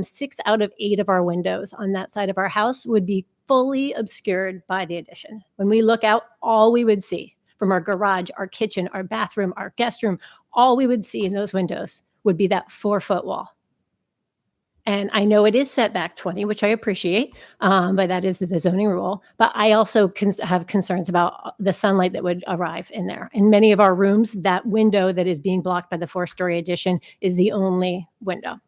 6 out of 8 of our windows on that side of our house would be fully obscured by the addition. When we look out, all we would see from our garage, our kitchen, our bathroom, our guest room, all we would see in those windows would be that 4-foot wall. And I know it is set back 20, which I appreciate, but that is the zoning rule. But I also have concerns about the sunlight that would arrive in there. In many of our rooms, that window that is being blocked by the 4-story addition is the only window.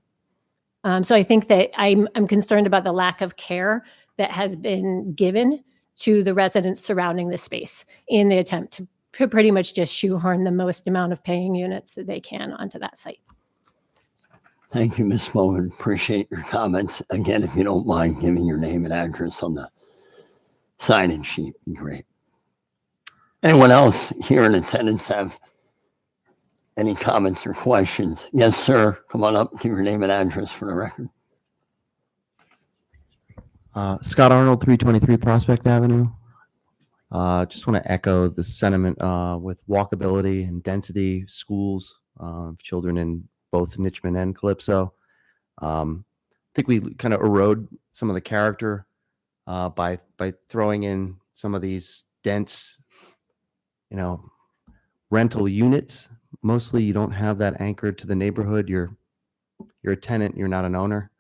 So I think that I'm concerned about the lack of care that has been given to the residents surrounding the space in the attempt to pretty much just shoehorn the most amount of paying units that they can onto that site. Thank you, Ms. Bowman. Appreciate your comments. Again, if you don't mind giving your name and address on the sign-in sheet, be great. Anyone else here in attendance have any comments or questions? Yes, sir. Come on up. Give your name and address for the record. Scott Arnold, 323 Prospect Avenue. Just want to echo the sentiment with walkability and density, schools, children in both Nitchman and Calypso. I think we kind of erode some of the character by throwing in some of these dense, rental units. Mostly you don't have that anchor to the neighborhood. You're a tenant, you're not an owner.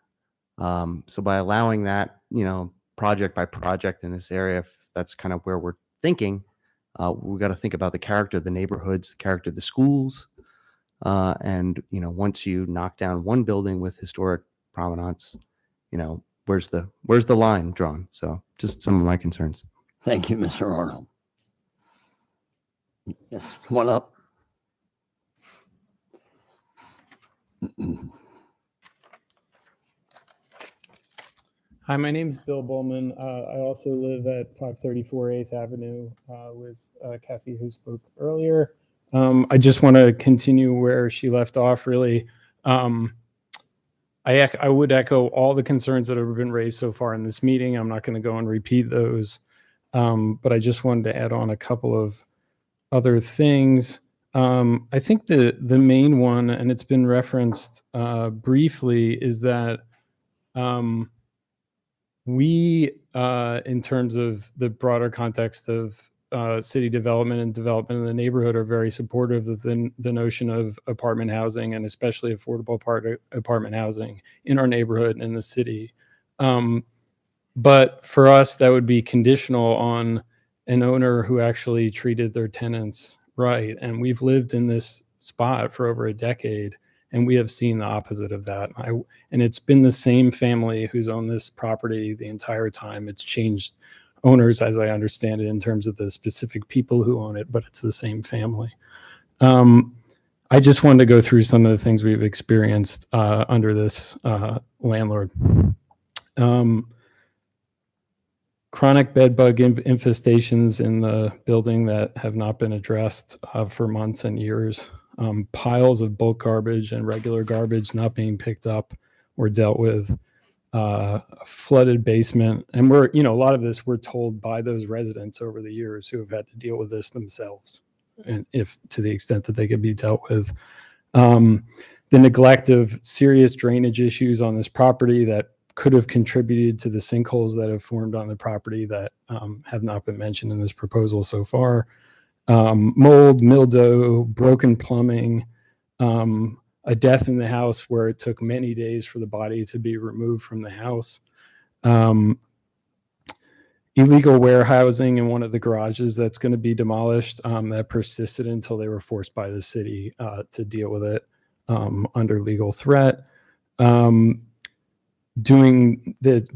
So by allowing that, project by project in this area, if that's kind of where we're thinking, we've got to think about the character of the neighborhoods, the character of the schools. And, once you knock down one building with historic provenance, where's the line drawn? So just some of my concerns. Thank you, Mr. Arnold. Yes, come on up. Hi, my name's Bill Bowman. I also live at 534 8th Avenue with Kathy, who spoke earlier. I just want to continue where she left off, really. I would echo all the concerns that have been raised so far in this meeting. I'm not going to go and repeat those, but I just wanted to add on a couple of other things. I think the main one, and it's been referenced briefly, is that we, in terms of the broader context of city development and development in the neighborhood, are very supportive of the notion of apartment housing, and especially affordable apartment housing in our neighborhood and in the city. But for us, that would be conditional on an owner who actually treated their tenants right. And we've lived in this spot for over a decade, and we have seen the opposite of that. And it's been the same family who's owned this property the entire time. It's changed owners, as I understand it, in terms of the specific people who own it, but it's the same family. I just wanted to go through some of the things we've experienced under this landlord. Chronic bed bug infestations in the building that have not been addressed for months and years. Piles of bulk garbage and regular garbage not being picked up or dealt with. A flooded basement. And a lot of this we're told by those residents over the years who have had to deal with this themselves, and if to the extent that they could be dealt with. The neglect of serious drainage issues on this property that could have contributed to the sinkholes that have formed on the property that have not been mentioned in this proposal so far. Mold, mildew, broken plumbing, a death in the house where it took many days for the body to be removed from the house. Illegal warehousing in one of the garages that's going to be demolished that persisted until they were forced by the city to deal with it under legal threat. The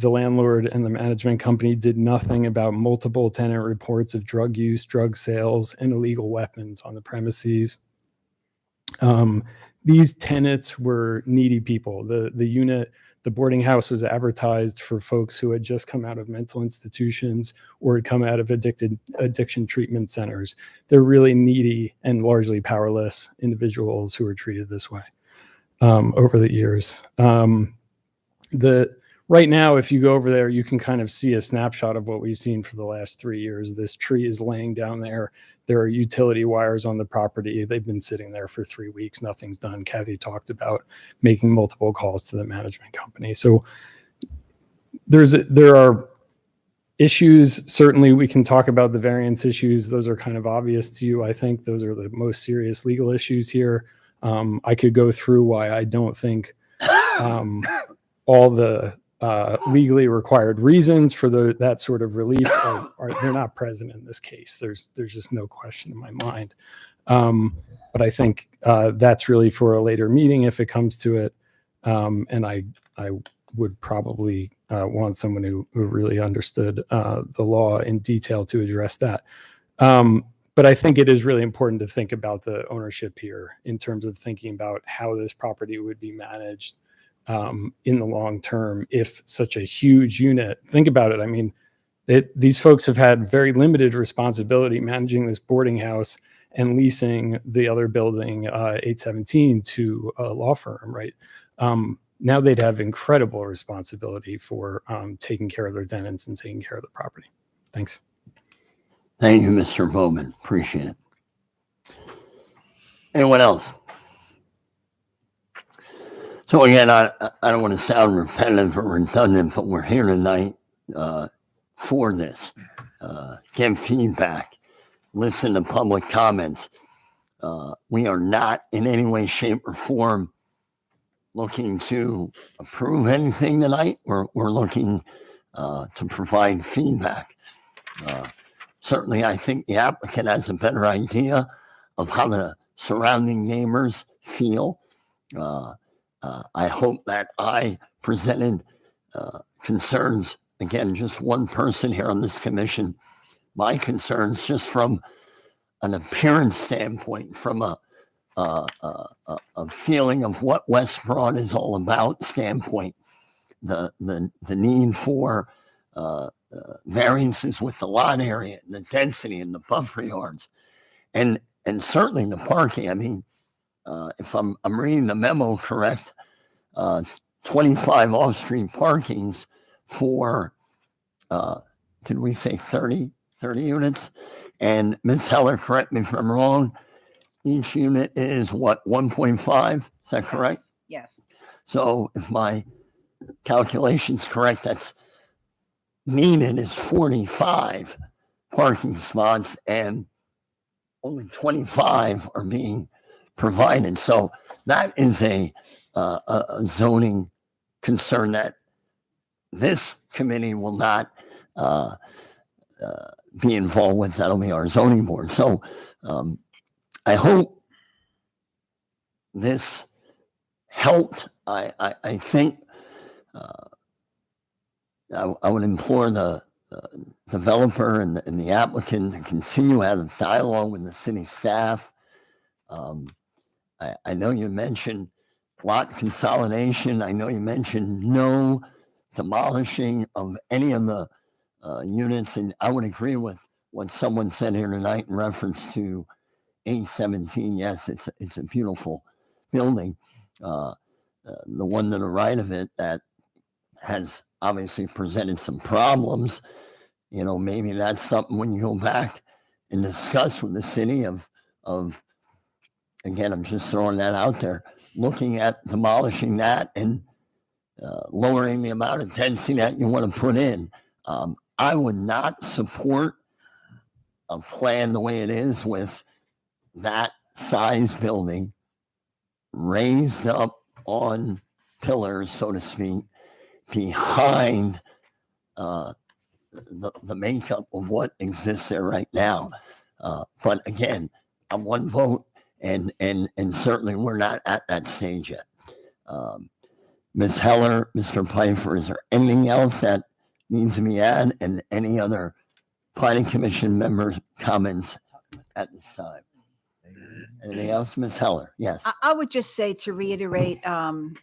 landlord and the management company did nothing about multiple tenant reports of drug use, drug sales, and illegal weapons on the premises. These tenants were needy people. The boarding house was advertised for folks who had just come out of mental institutions or had come out of addiction treatment centers. They're really needy and largely powerless individuals who were treated this way over the years. Right now, if you go over there, you can kind of see a snapshot of what we've seen for the last 3 years. This tree is laying down there. There are utility wires on the property. They've been sitting there for 3 weeks. Nothing's done. Kathy talked about making multiple calls to the management company. So there are issues. Certainly, we can talk about the variance issues. Those are kind of obvious to you. I think those are the most serious legal issues here. I could go through why I don't think all the legally required reasons for that sort of relief they're not present in this case. There's just no question in my mind. But I think that's really for a later meeting if it comes to it. And I would probably want someone who really understood the law in detail to address that. But I think it is really important to think about the ownership here in terms of thinking about how this property would be managed in the long term if such a huge unit. Think about it. I mean, these folks have had very limited responsibility managing this boarding house and leasing the other building, 817, to a law firm, right? Now they'd have incredible responsibility for taking care of their tenants and taking care of the property. Thanks. Thank you, Mr. Bowman. Appreciate it. Anyone else? So again, I don't want to sound repetitive or redundant, but we're here tonight for this. Get feedback, listen to public comments. We are not in any way, shape, or form looking to approve anything tonight. We're looking to provide feedback. Certainly, I think the applicant has a better idea of how the surrounding neighbors feel. I hope that I presented concerns, again, just one person here on this commission, my concerns just from an appearance standpoint, from a feeling of what West Broad is all about standpoint, the need for variances with the lot area, the density, and the buffer yards, and certainly the parking. I mean, if I'm reading the memo correct, 25 off-street parkings for, did we say 30 units? And Ms. Heller, correct me if I'm wrong, each unit is what, 1.5? Is that correct? Yes. So if my calculation's correct, that's needed is 45 parking spots and only 25 are being provided. So that is a zoning concern that this committee will not be involved with. That'll be our zoning board. So I hope this helped. I think I would implore the developer and the applicant to continue to have dialogue with the city staff. I know you mentioned lot consolidation. I know you mentioned no demolishing of any of the units, and I would agree with what someone said here tonight in reference to 817. Yes, it's a beautiful building. The one to the right of it that has obviously presented some problems. You know, maybe that's something when you go back and discuss with the city of again, I'm just throwing that out there, looking at demolishing that and lowering the amount of density that you want to put in. I would not support a plan the way it is with that size building raised up on pillars, so to speak, behind the makeup of what exists there right now. But again, I'm one vote, and certainly we're not at that stage yet. Ms. Heller, Mr. Pfeiffer, is there anything else that needs to be added, and any other planning commission members' comments at this time? Anything else, Ms. Heller? Yes. I would just say, to reiterate, and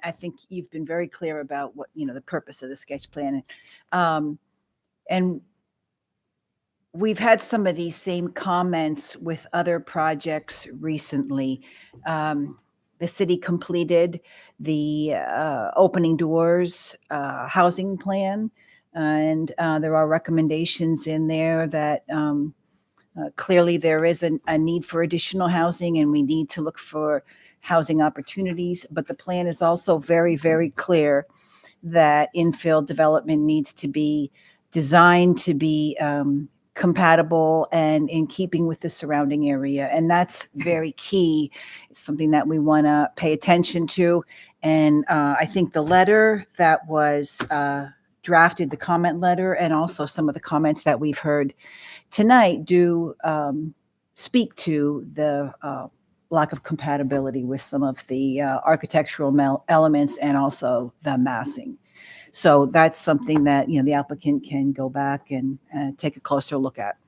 I think you've been very clear about what, the purpose of the sketch plan. And we've had some of these same comments with other projects recently. The city completed the opening doors housing plan, and there are recommendations in there that clearly there is a need for additional housing, and we need to look for housing opportunities. But the plan is also very, very clear that infill development needs to be designed to be compatible and in keeping with the surrounding area. And that's very key. It's something that we want to pay attention to. And I think the letter that was drafted, the comment letter, and also some of the comments that we've heard tonight do speak to the lack of compatibility with some of the architectural elements and also the massing. So that's something that, the applicant can go back and take a closer look at.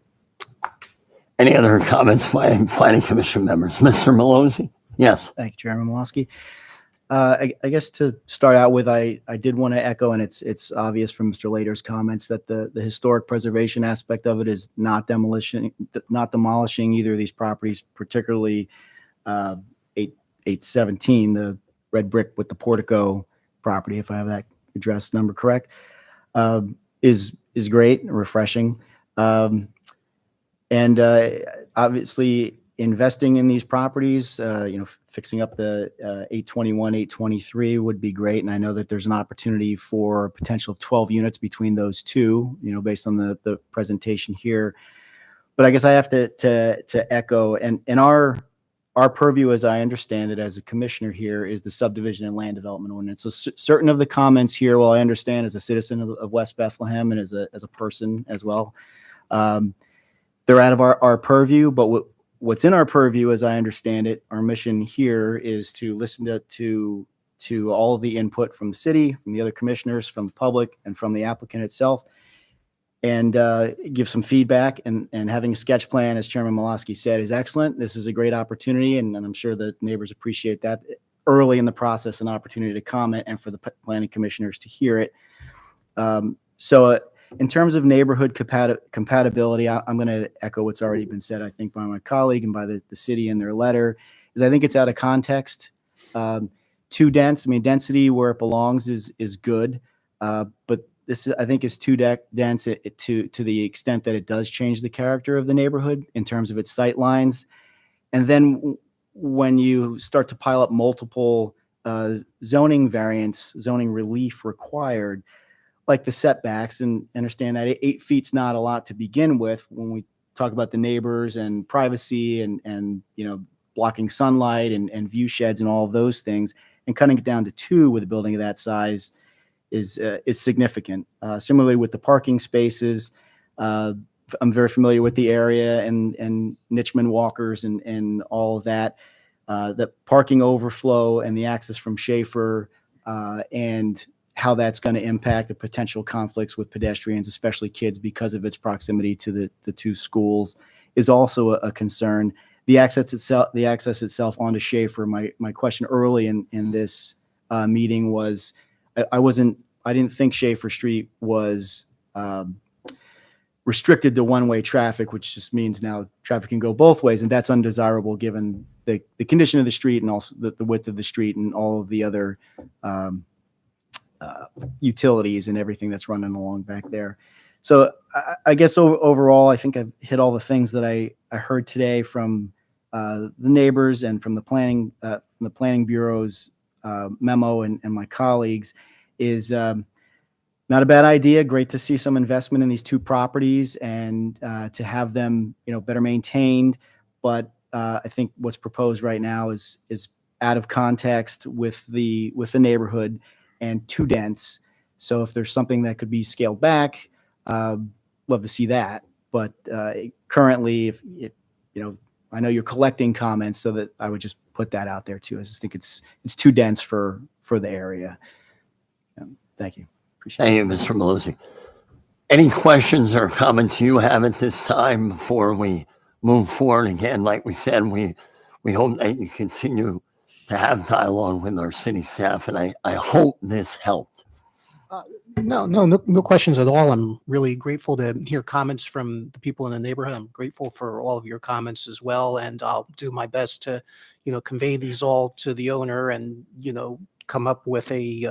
Any other comments by planning commission members? Mr. Malozzi? Yes. Thank you, Chairman Malosky. I guess to start out with, I did want to echo, and it's obvious from Mr. Lader's comments, that the historic preservation aspect of it is not demolishing either of these properties, particularly 817, the red brick with the portico property, if I have that address number correct, is great and refreshing. And obviously investing in these properties, fixing up the 821, 823 would be great. And I know that there's an opportunity for a potential of 12 units between those two, based on the presentation here. But I guess I have to echo, and our our purview, as I understand it, as a commissioner here, is the subdivision and land development ordinance. So certain of the comments here, while I understand as a citizen of West Bethlehem and as a person as well, they're out of our purview. But what's in our purview, as I understand it, our mission here is to listen to all of the input from the city, from the other commissioners, from the public, and from the applicant itself, and give some feedback. And having a sketch plan, as Chairman Malosky said, is excellent. This is a great opportunity, and I'm sure the neighbors appreciate that early in the process, an opportunity to comment and for the planning commissioners to hear it. So in terms of neighborhood compatibility, I'm going to echo what's already been said, I think, by my colleague and by the city in their letter, is I think it's out of context. Too dense. I mean, density where it belongs is good, but this I think is too dense to the extent that it does change the character of the neighborhood in terms of its sight lines. And then when you start to pile up multiple zoning relief required, like the setbacks, and understand that 8 feet's not a lot to begin with when we talk about the neighbors and privacy and blocking sunlight and view sheds and all of those things, and cutting it down to 2 with a building of that size is significant. Similarly with the parking spaces, I'm very familiar with the area and Nitchman walkers and all of that. The parking overflow and the access from Schaefer and how that's going to impact the potential conflicts with pedestrians, especially kids, because of its proximity to the 2 schools, is also a concern. The access itself onto Schaefer. My question early in this meeting was, I didn't think Schaefer Street was restricted to one-way traffic, which just means now traffic can go both ways, and that's undesirable given the condition of the street and also the width of the street and all of the other utilities and everything that's running along back there. So I guess overall, I think I've hit all the things that I heard today from the neighbors and from the planning bureau's memo and my colleagues. Is not a bad idea. Great to see some investment in these 2 properties and to have them better maintained. But I think what's proposed right now is out of context with the neighborhood and too dense. So if there's something that could be scaled back, love to see that. But currently, I know you're collecting comments, so that I would just put that out there too. I just think it's too dense for the area. Thank you. Appreciate Thank you, Mr. Malosky. Any questions or comments you have at this time before we move forward? Again, like we said, we hope that you continue to have dialogue with our city staff, and I hope this helped. No questions at all. I'm really grateful to hear comments from the people in the neighborhood. I'm grateful for all of your comments as well, and I'll do my best to, convey these all to the owner and, come up with a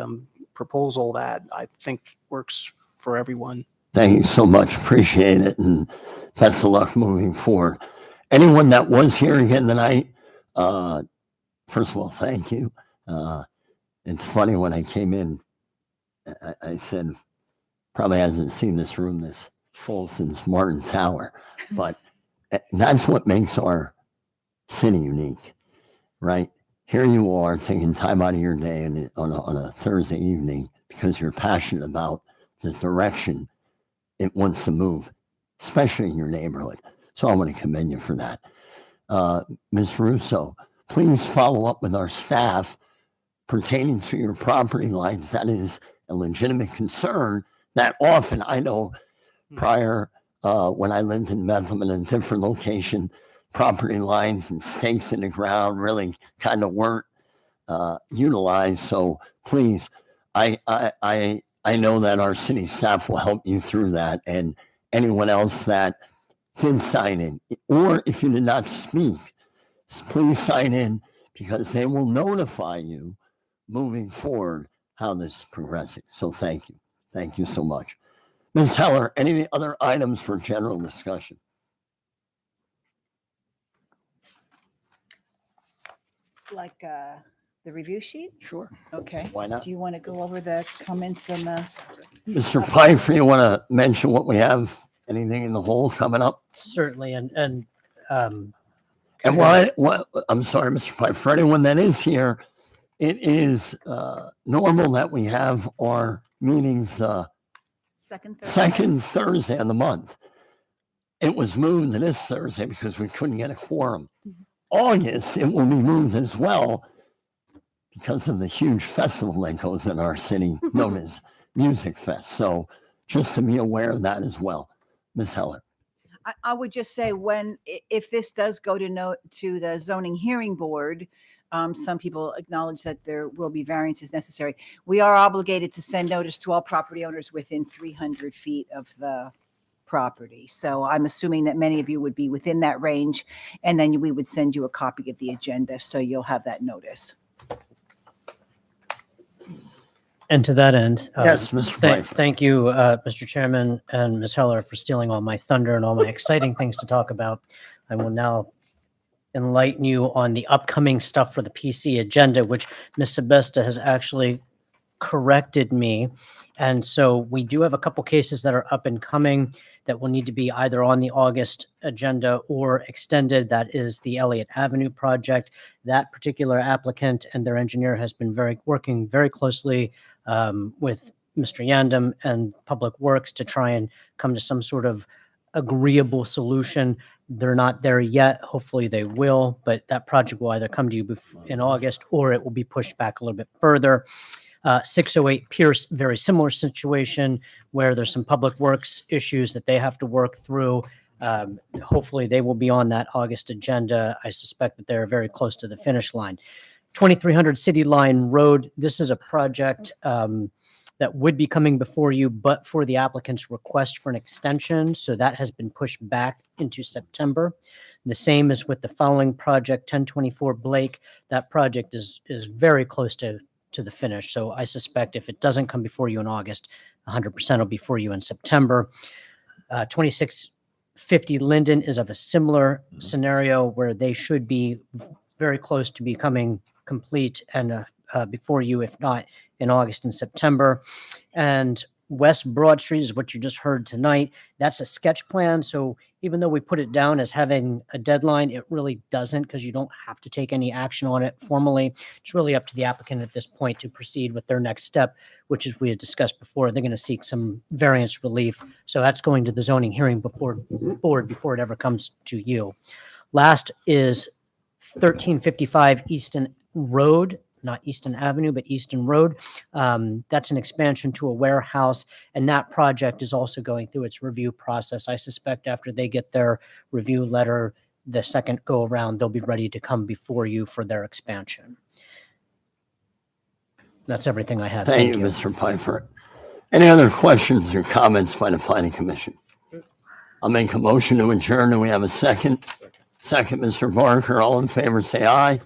proposal that I think works for everyone. Thank you so much. Appreciate it, and best of luck moving forward. Anyone that was here again tonight, first of all, thank you. It's funny, when I came in, I said, probably hasn't seen this room this full since Martin Tower, but that's what makes our city unique, right? Here you are taking time out of your day and on a Thursday evening because you're passionate about the direction it wants to move, especially in your neighborhood. So I want to commend you for that. Ms. Russo, please follow up with our staff pertaining to your property lines. That is a legitimate concern that often, I know prior, when I lived in Bethlehem in a different location, property lines and stakes in the ground really kind of weren't utilized. So please, I know that our city staff will help you through that, and anyone else that did sign in, or if you did not speak, please sign in, because they will notify you moving forward how this is progressing. So thank you. Thank you so much. Ms. Heller, any other items for general discussion? Like the review sheet? Sure. Okay. Why not? Do you want to go over the comments and the? Mr. Pfeiffer, you want to mention what we have? Anything in the hole coming up? Certainly, and And I'm sorry, Mr. Pike, for anyone that is here, it is normal that we have our meetings the second Thursday of the month. It was moved to this Thursday because we couldn't get a quorum. August, it will be moved as well because of the huge festival that goes in our city known as Music Fest. So just to be aware of that as well. Ms. Heller. I would just say if this does go to the zoning hearing board, some people acknowledge that there will be variances necessary. We are obligated to send notice to all property owners within 300 feet of the property. So I'm assuming that many of you would be within that range, and then we would send you a copy of the agenda, so you'll have that notice. And to that end, Yes, Mr. Pfeiffer. thank you, Mr. Chairman and Ms. Heller, for stealing all my thunder and all my exciting things to talk about. I will now enlighten you on the upcoming stuff for the PC agenda, which Ms. Sebesta has actually corrected me. And so we do have a couple cases that are up and coming that will need to be either on the August agenda or extended. That is the Elliott Avenue project. That particular applicant and their engineer has been working very closely with Mr. Yandam and Public Works to try and come to some sort of agreeable solution. They're not there yet. Hopefully they will, but that project will either come to you in August or it will be pushed back a little bit further. 608 Pierce, very similar situation where there's some public works issues that they have to work through. Hopefully they will be on that August agenda. I suspect that they're very close to the finish line. 2300 City Line Road. This is a project that would be coming before you, but for the applicant's request for an extension. So that has been pushed back into September. The same as with the following project, 1024 Blake. That project is very close to the finish. So I suspect if it doesn't come before you in August, 100% will be for you in September. 2650 Linden is of a similar scenario where they should be very close to becoming complete and before you, if not in August and September. And West Broad Street is what you just heard tonight. That's a sketch plan. So even though we put it down as having a deadline, it really doesn't, because you don't have to take any action on it formally. It's really up to the applicant at this point to proceed with their next step, which, as we had discussed before, they're going to seek some variance relief. So that's going to the zoning hearing board before it ever comes to you. Last is 1355 Easton Road. Not Easton Avenue, but Easton Road. That's an expansion to a warehouse, and that project is also going through its review process. I suspect after they get their review letter, the second go around, they'll be ready to come before you for their expansion. That's everything I have. Thank you, Mr. Pfeiffer. Any other questions or comments by the Planning Commission? I'll make a motion to adjourn. Do we have a second? Second, Mr. Barker. All in favor, say aye.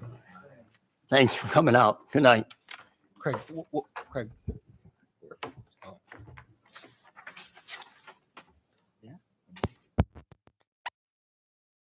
Thanks for coming out. Good night. Craig,